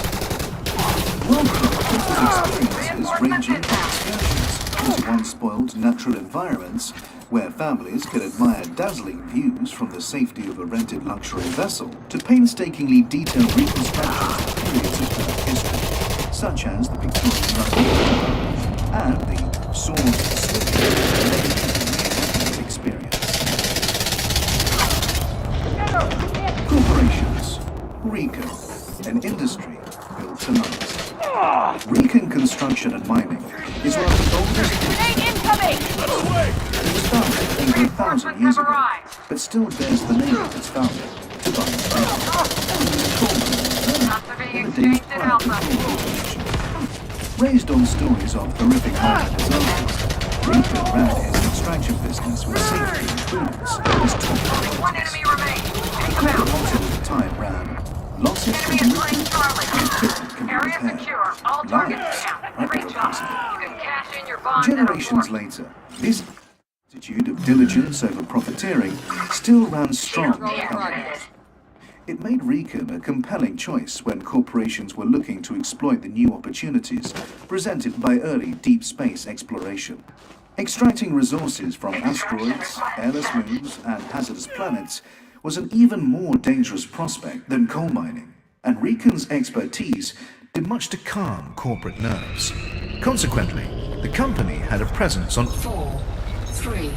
Worldcon offers experiences ranging from excursions into unspoiled natural environments where families can admire dazzling views from the safety of a rented luxury vessel, to painstakingly detailed reconstructions of periods of Earth history, such as the Victorian Revolution and the sword swift experience. Corporations. Rico, an industry built to last. Recon Construction and Mining is one of the oldest. Grenade incoming! It was founded over 1,000 years ago, but still bears the name of its founder, Tobias Baker, in the days prior to Prohibition. Raised on stories of horrific mining disasters, Rico ran his extraction business with safety and prudence as top priorities. One enemy remains. Take him out. Also at the time ran losses can be repaired, equipment can be Area repaired, secure. All targets lives down. are Great job. irreplaceable. You can cash in your bonds at a Generations port. later, this attitude of diligence over profiteering still ran strong in the company. It made Recon a compelling choice when corporations were looking to exploit the new opportunities presented by early deep space exploration. Extracting resources from asteroids, airless moons, and hazardous planets was an even more dangerous prospect than coal mining, and Recon's expertise did much to calm corporate nerves. Consequently, the company had a presence on 4, 3,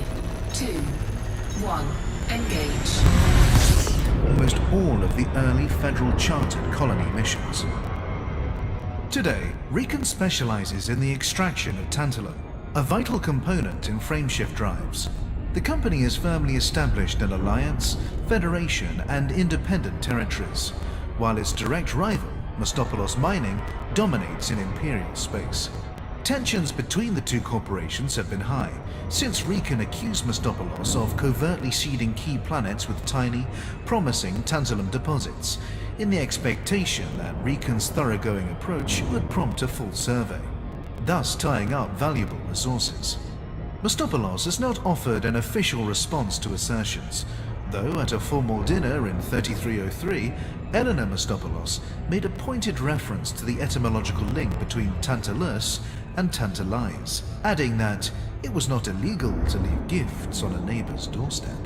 2, 1, engage. almost all of the early federal chartered colony missions. Today, Recon specializes in the extraction of tantalum, a vital component in frameshift drives. The company is firmly established in alliance, federation, and independent territories, while its direct rival, Mastopoulos Mining, dominates in Imperial space. Tensions between the two corporations have been high, since Recon accused Mastopoulos of covertly seeding key planets with tiny, promising tantalum deposits, in the expectation that Recon's thoroughgoing approach would prompt a full survey, thus tying up valuable resources. Mastopoulos has not offered an official response to assertions, though at a formal dinner in 3303, Eleanor Mastopoulos made a pointed reference to the etymological link between Tantalus and tantalize, adding that it was not illegal to leave gifts on a neighbor's doorstep.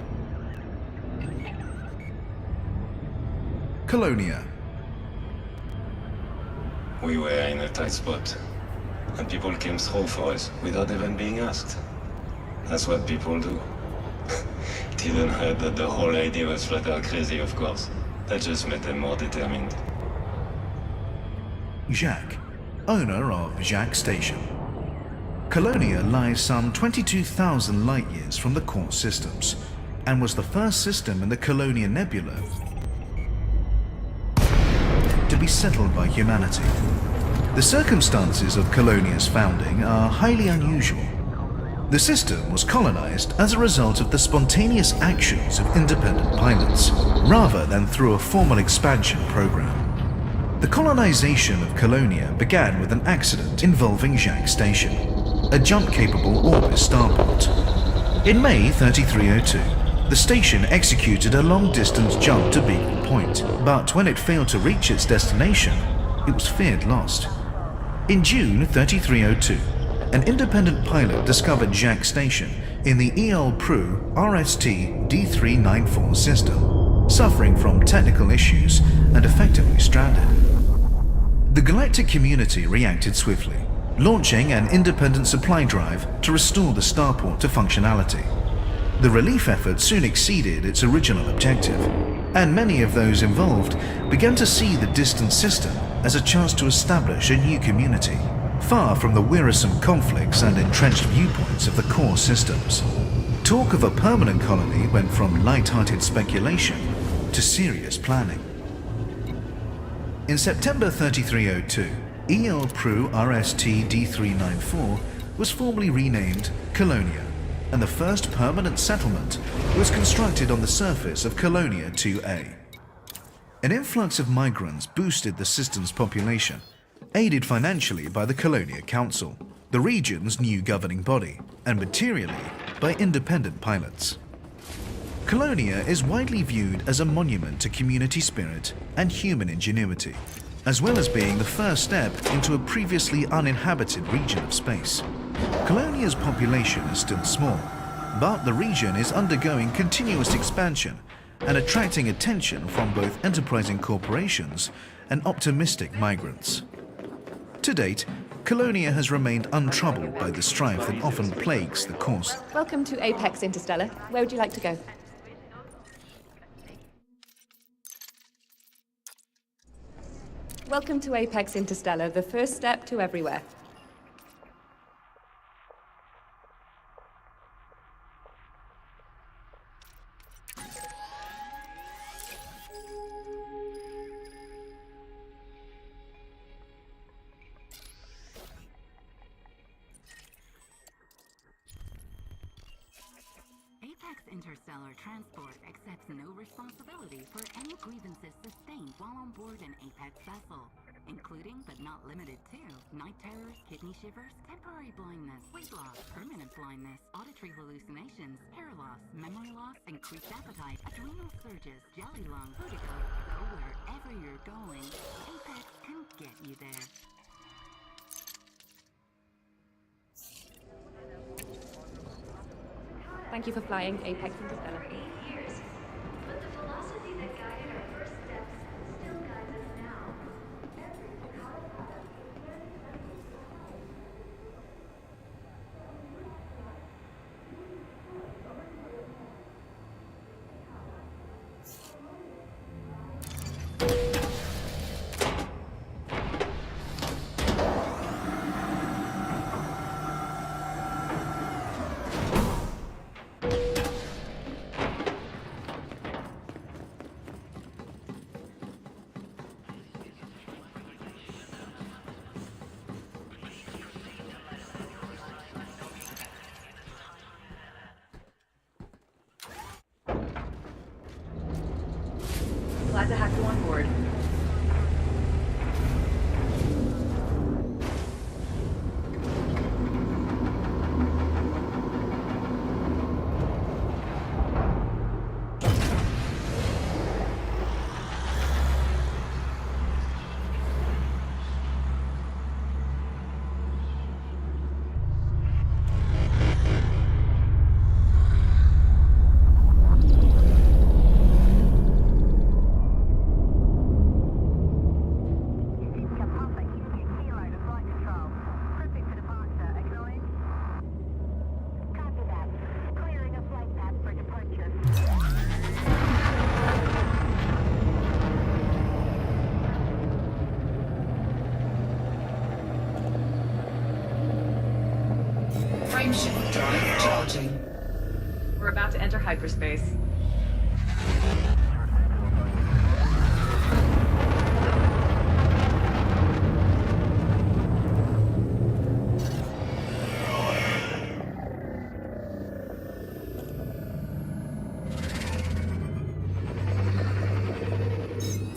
Colonia. We were in a tight spot, and people came through for us without even being asked. That's what people do. Didn't hurt that the whole idea was flat out crazy, of course. That just made them more determined. Jacques, owner of Jacques Station. Colonia lies some 22,000 light-years from the core systems, and was the first system in the Colonia Nebula to be settled by humanity. The circumstances of Colonia's founding are highly unusual. The system was colonized as a result of the spontaneous actions of independent pilots, rather than through a formal expansion program. The colonization of Colonia began with an accident involving Jacques Station, a jump-capable Orbis starport. In May 3302, the station executed a long-distance jump to Beacon Point, but when it failed to reach its destination, it was feared lost. In June 3302, an independent pilot discovered Jacques Station in the EL-PRU RST-D394 system, suffering from technical issues and effectively stranded. The galactic community reacted swiftly, launching an independent supply drive to restore the starport to functionality. The relief effort soon exceeded its original objective, and many of those involved began to see the distant system as a chance to establish a new community, far from the wearisome conflicts and entrenched viewpoints of the core systems. Talk of a permanent colony went from light-hearted speculation to serious planning. In September 3302, EL-PRU RST-D394 was formally renamed Colonia, and the first permanent settlement was constructed on the surface of Colonia 2A. An influx of migrants boosted the system's population, aided financially by the Colonia Council, the region's new governing body, and materially by independent pilots. Colonia is widely viewed as a monument to community spirit and human ingenuity, as well as being the first step into a previously uninhabited region of space. Colonia's population is still small, but the region is undergoing continuous expansion and attracting attention from both enterprising corporations and optimistic migrants. To date, Colonia has remained untroubled by the strife that often plagues the course. Welcome to Apex Interstellar. Where would you like to go? Welcome to Apex Interstellar, the first step to everywhere. Apex Interstellar Transport accepts no responsibility for any grievances sustained while on board an Apex vessel, including but not limited to night terrors, kidney shivers, temporary blindness, weight loss, permanent blindness, auditory hallucinations, hair loss, memory loss, increased appetite, adrenal surges, jelly lung, vertigo. Go wherever you're going, Apex can get you there. Thank you for flying Apex Interstellar. But the philosophy that guided our first steps still guides us now. Glad to have you on board. Frameshift drive charging. We're about to enter hyperspace.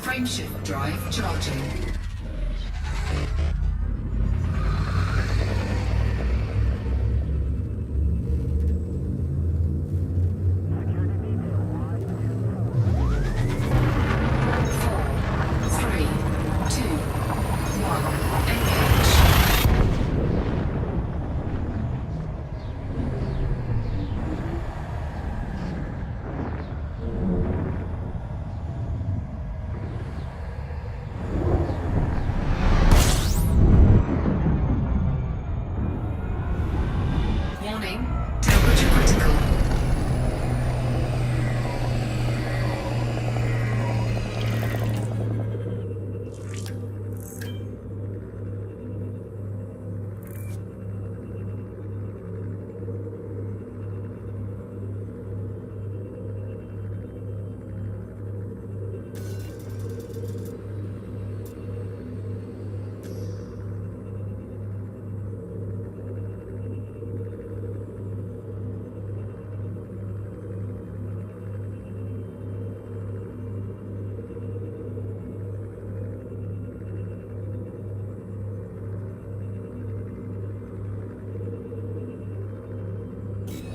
Frameshift drive charging. Warning, temperature critical.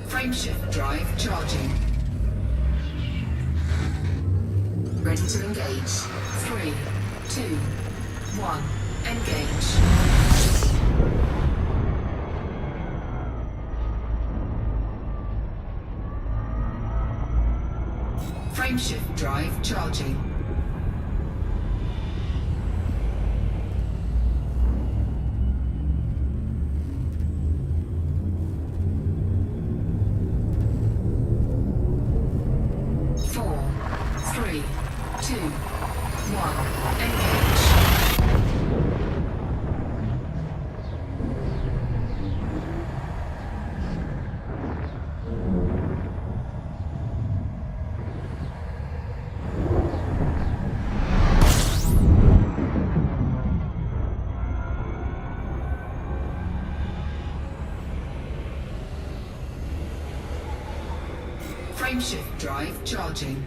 Frameshift drive charging. ready to engage. 3, 2, 1, engage. Frameshift drive charging. Frameshift drive charging.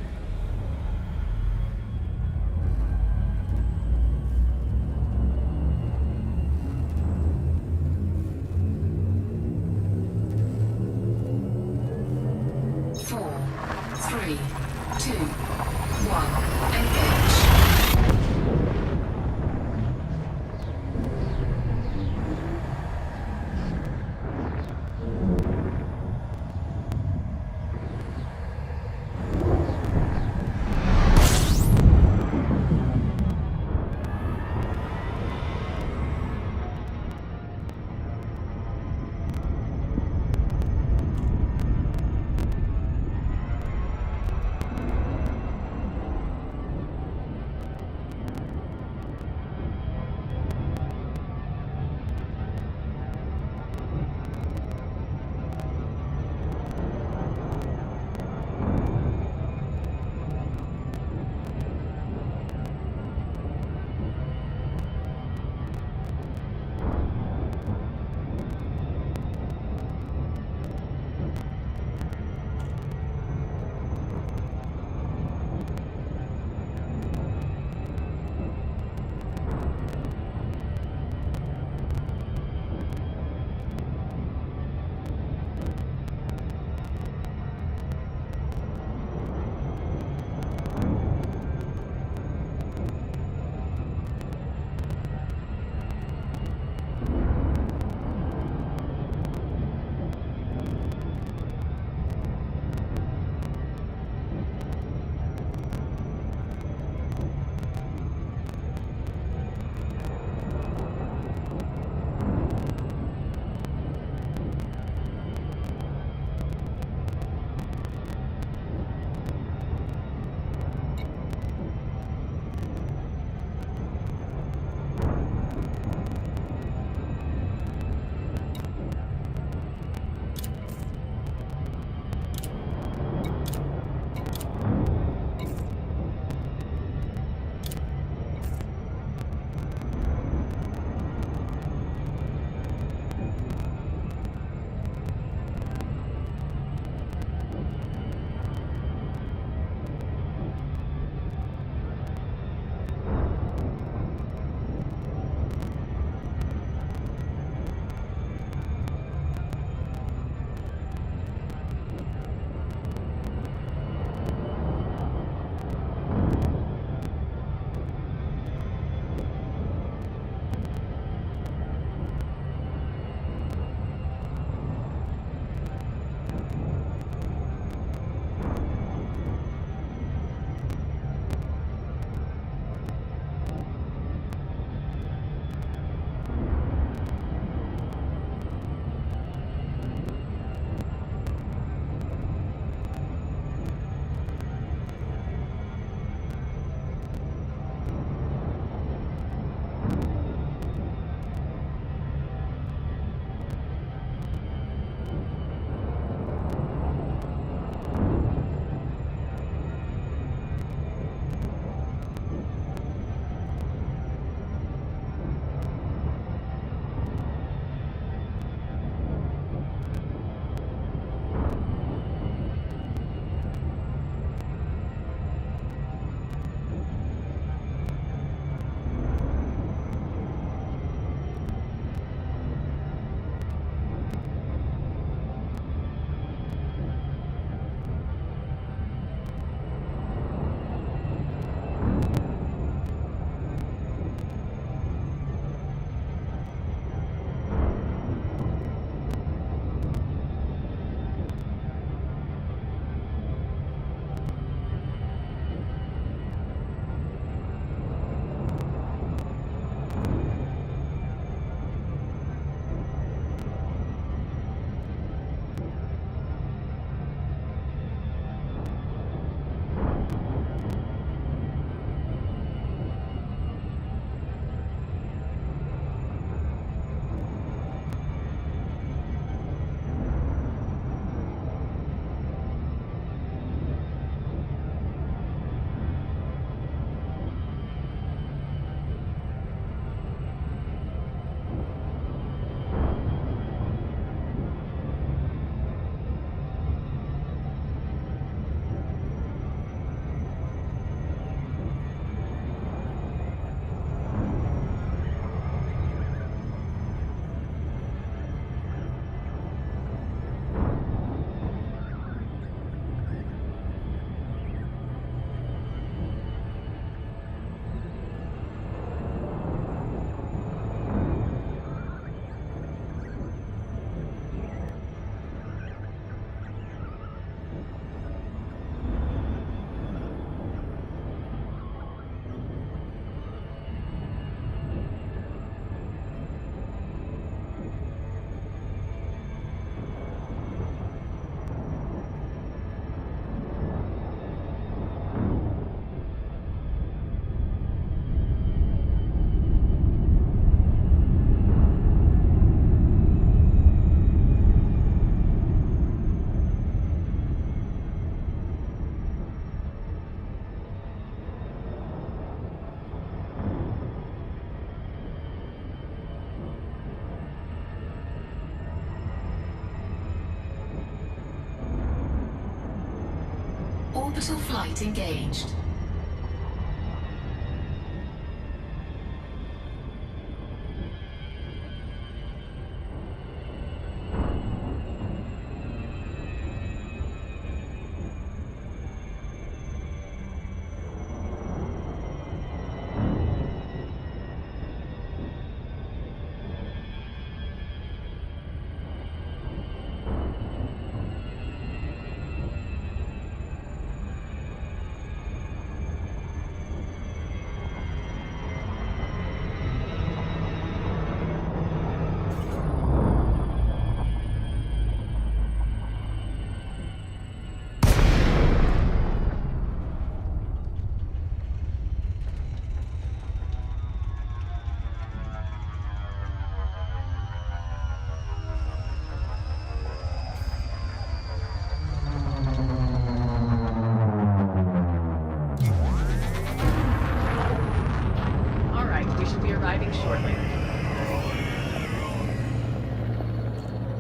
Orbital flight engaged.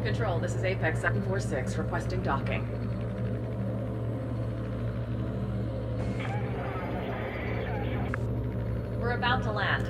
Control, this is Apex 746, requesting docking. We're about to land.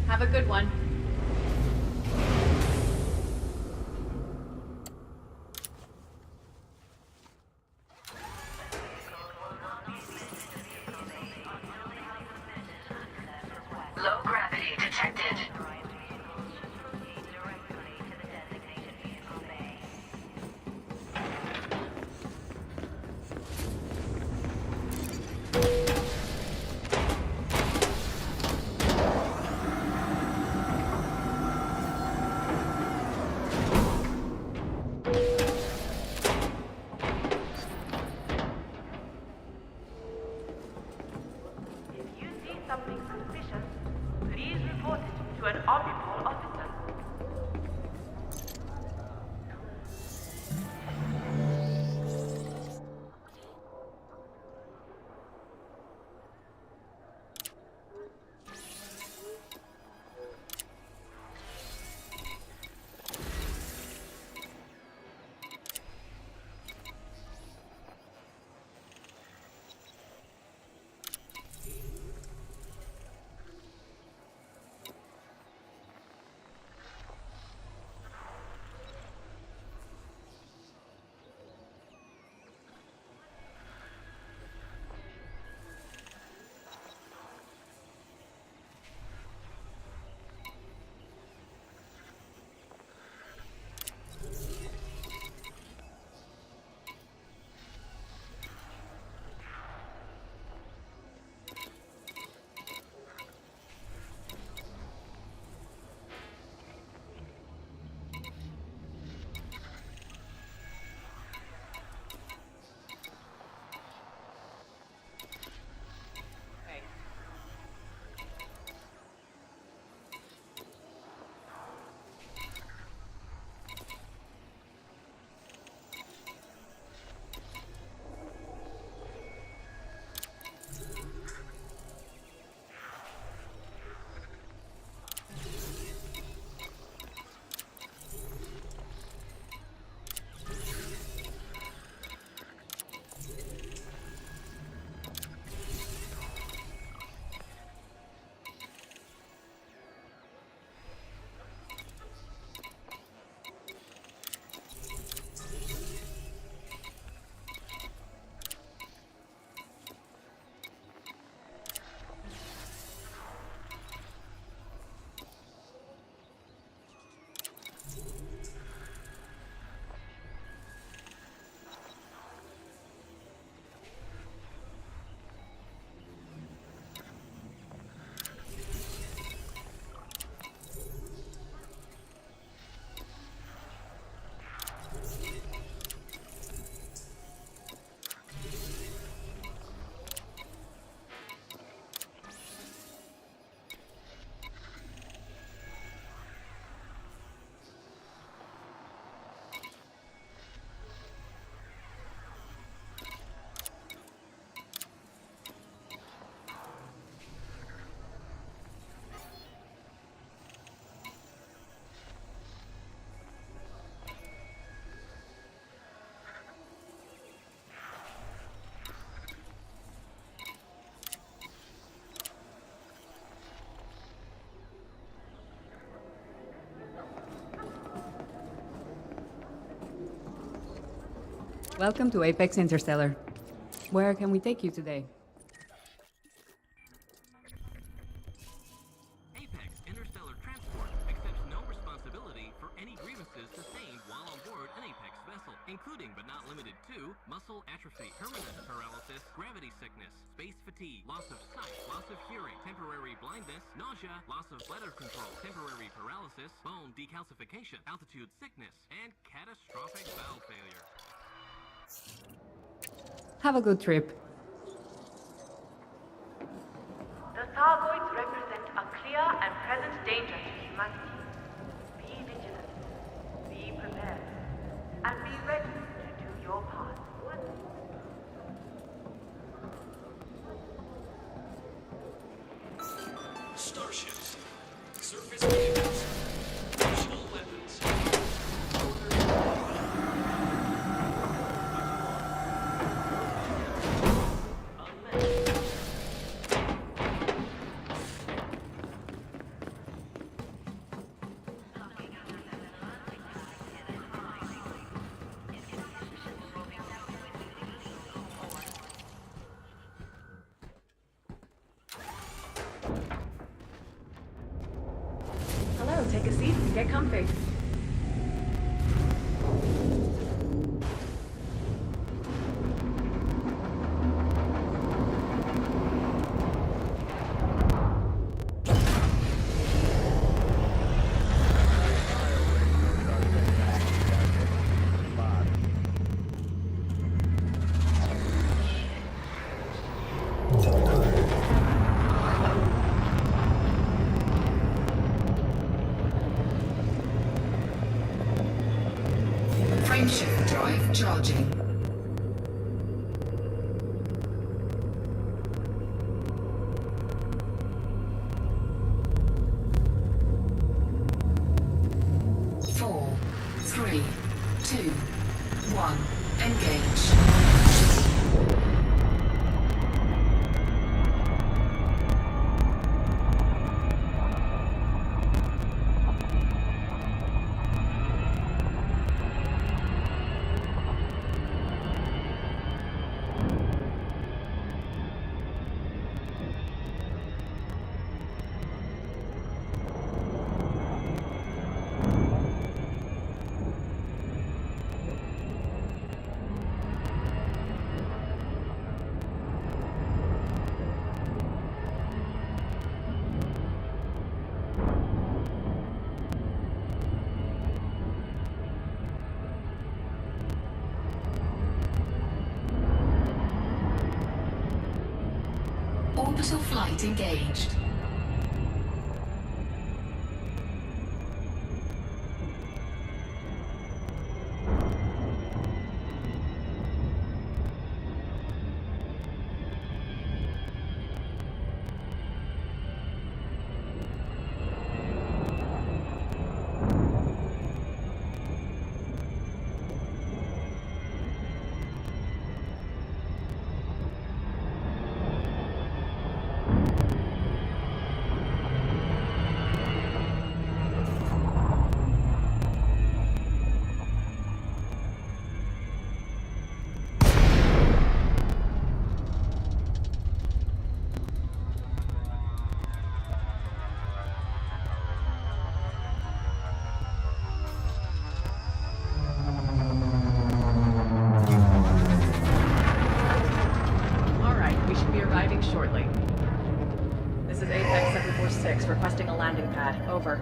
Have a good one. Low gravity detected. Something suspicious, please report it to an orbital officer. Welcome to Apex Interstellar. Where can we take you today? Apex Interstellar Transport accepts no responsibility for any grievances sustained while on board an Apex vessel, including but not limited to muscle atrophy, permanent paralysis, gravity sickness, space fatigue, loss of sight, loss of hearing, temporary blindness, nausea, loss of bladder control, temporary paralysis, bone decalcification, altitude sickness, and catastrophic valve failure. Have a good trip. The Thargoids represent a clear and present danger to humanity. Be vigilant, be prepared, and be ready to do your part. Starships, surface vehicles, functional weapons. Hello, take a seat and get comfy. Frameshift drive charging. Four, three, two, one, engage. Orbital flight engaged. Shortly. This is Apex 746 requesting a landing pad. Over.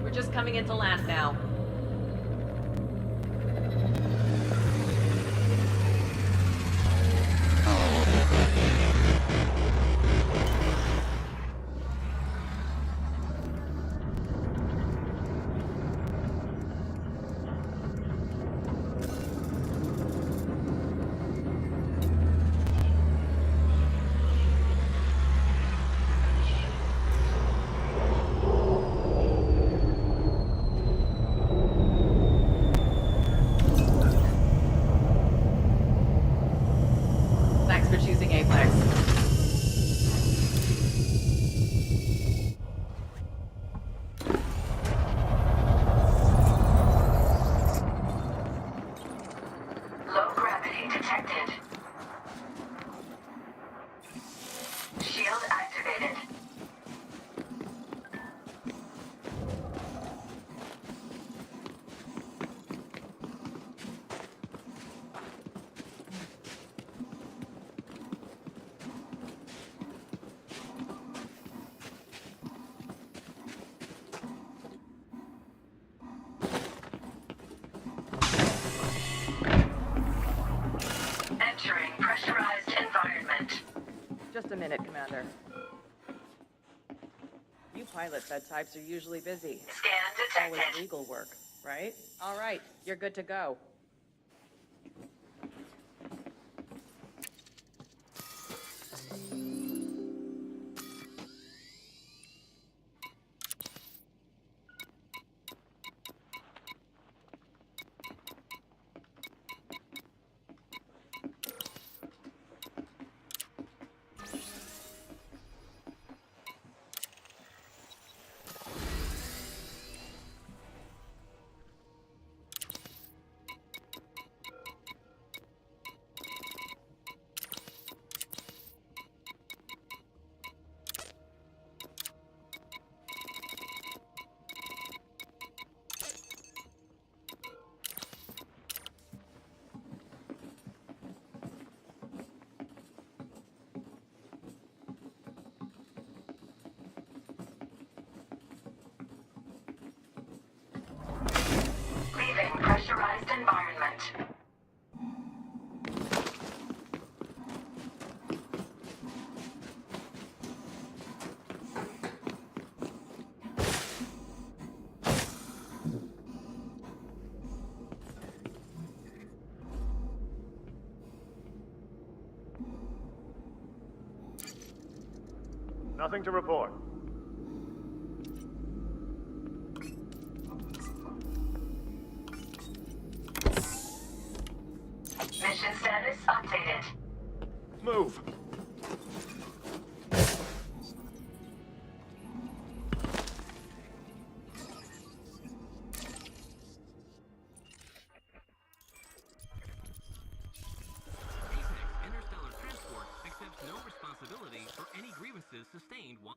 We're just coming into land now. Just a minute, Commander. You pilot fed types are usually busy. Scan Always detected. legal work, right? All right, you're good to go. Leaving pressurized environment. Nothing to report. Mission status updated. Move. Interstellar Transport accepts no responsibility for any grievances sustained while...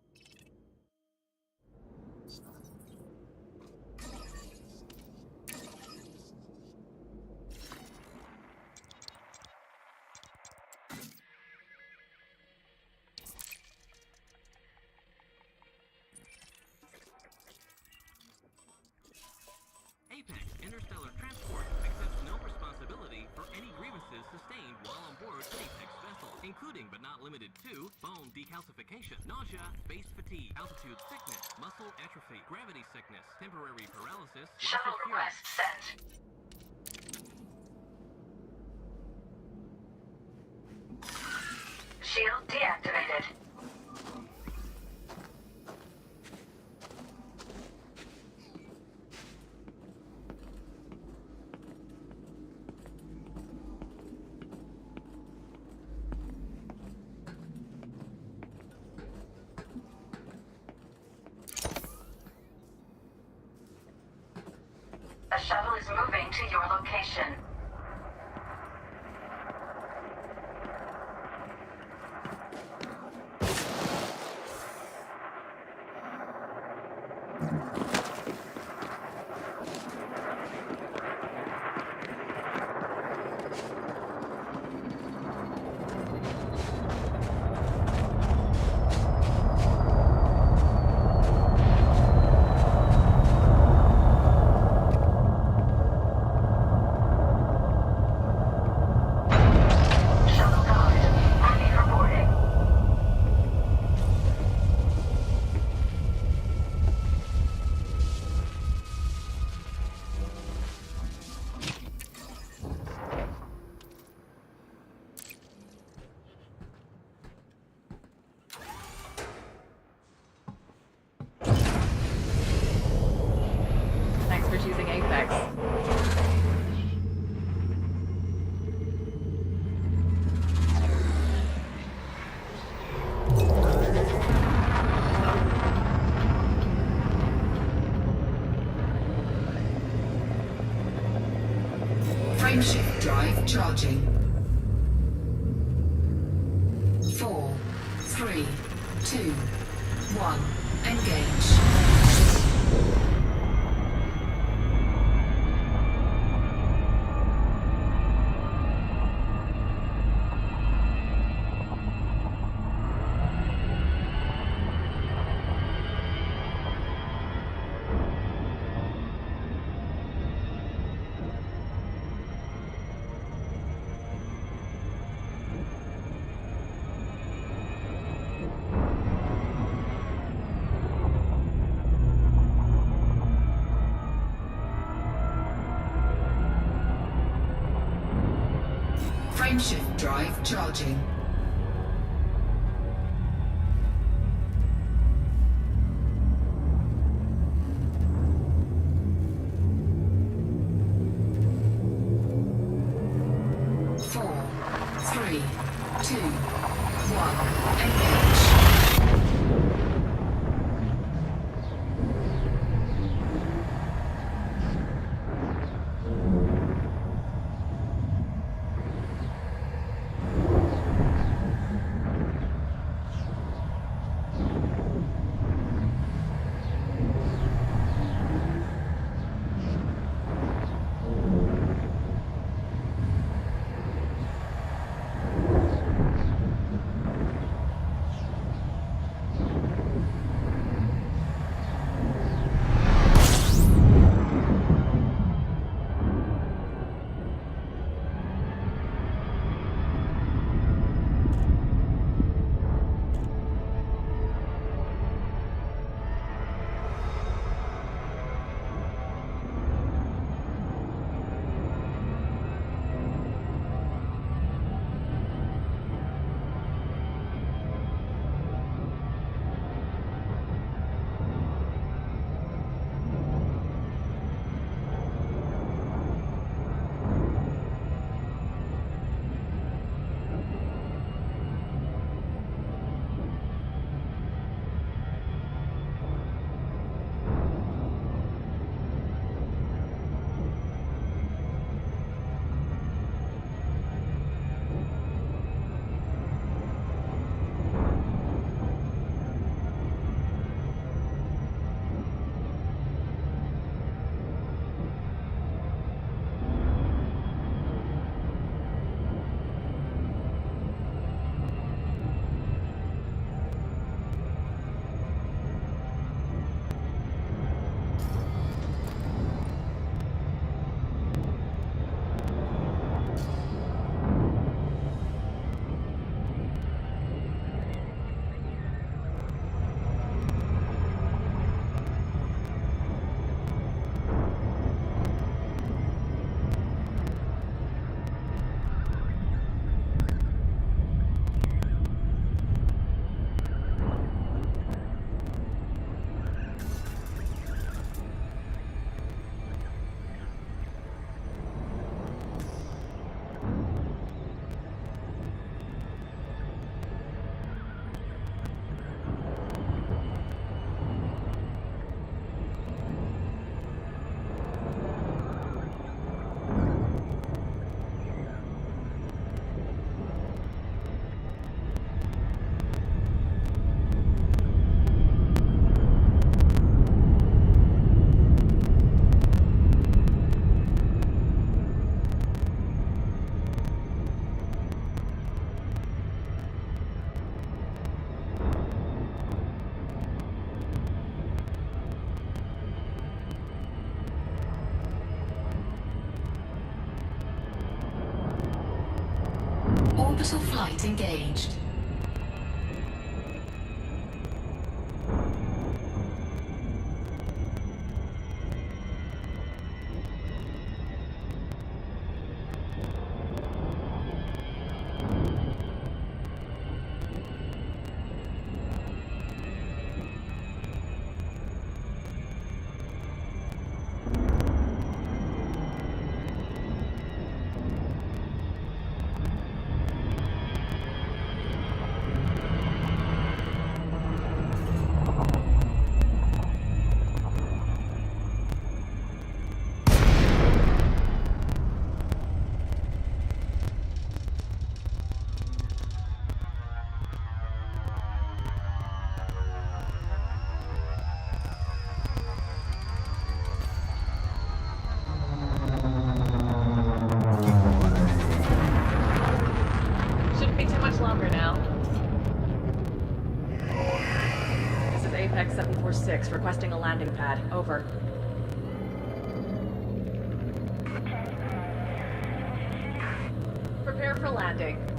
Apex Interstellar Transport accepts no responsibility for any grievances sustained while on board an Apex vessel, including but not limited to bone decalcification, nausea, space fatigue, altitude sickness, muscle atrophy, gravity sickness, temporary paralysis, loss Shuttle of fury. request sent. Shield deactivated. A shuttle is moving to your location. Shuttle docked. Ready for boarding. Thanks for choosing Apex. Frameshift drive charging. 4, 3, 2, 1. Engage. Frameshift drive charging. Orbital flight engaged. Longer now. This is Apex 746, requesting a landing pad. Over. Prepare for landing.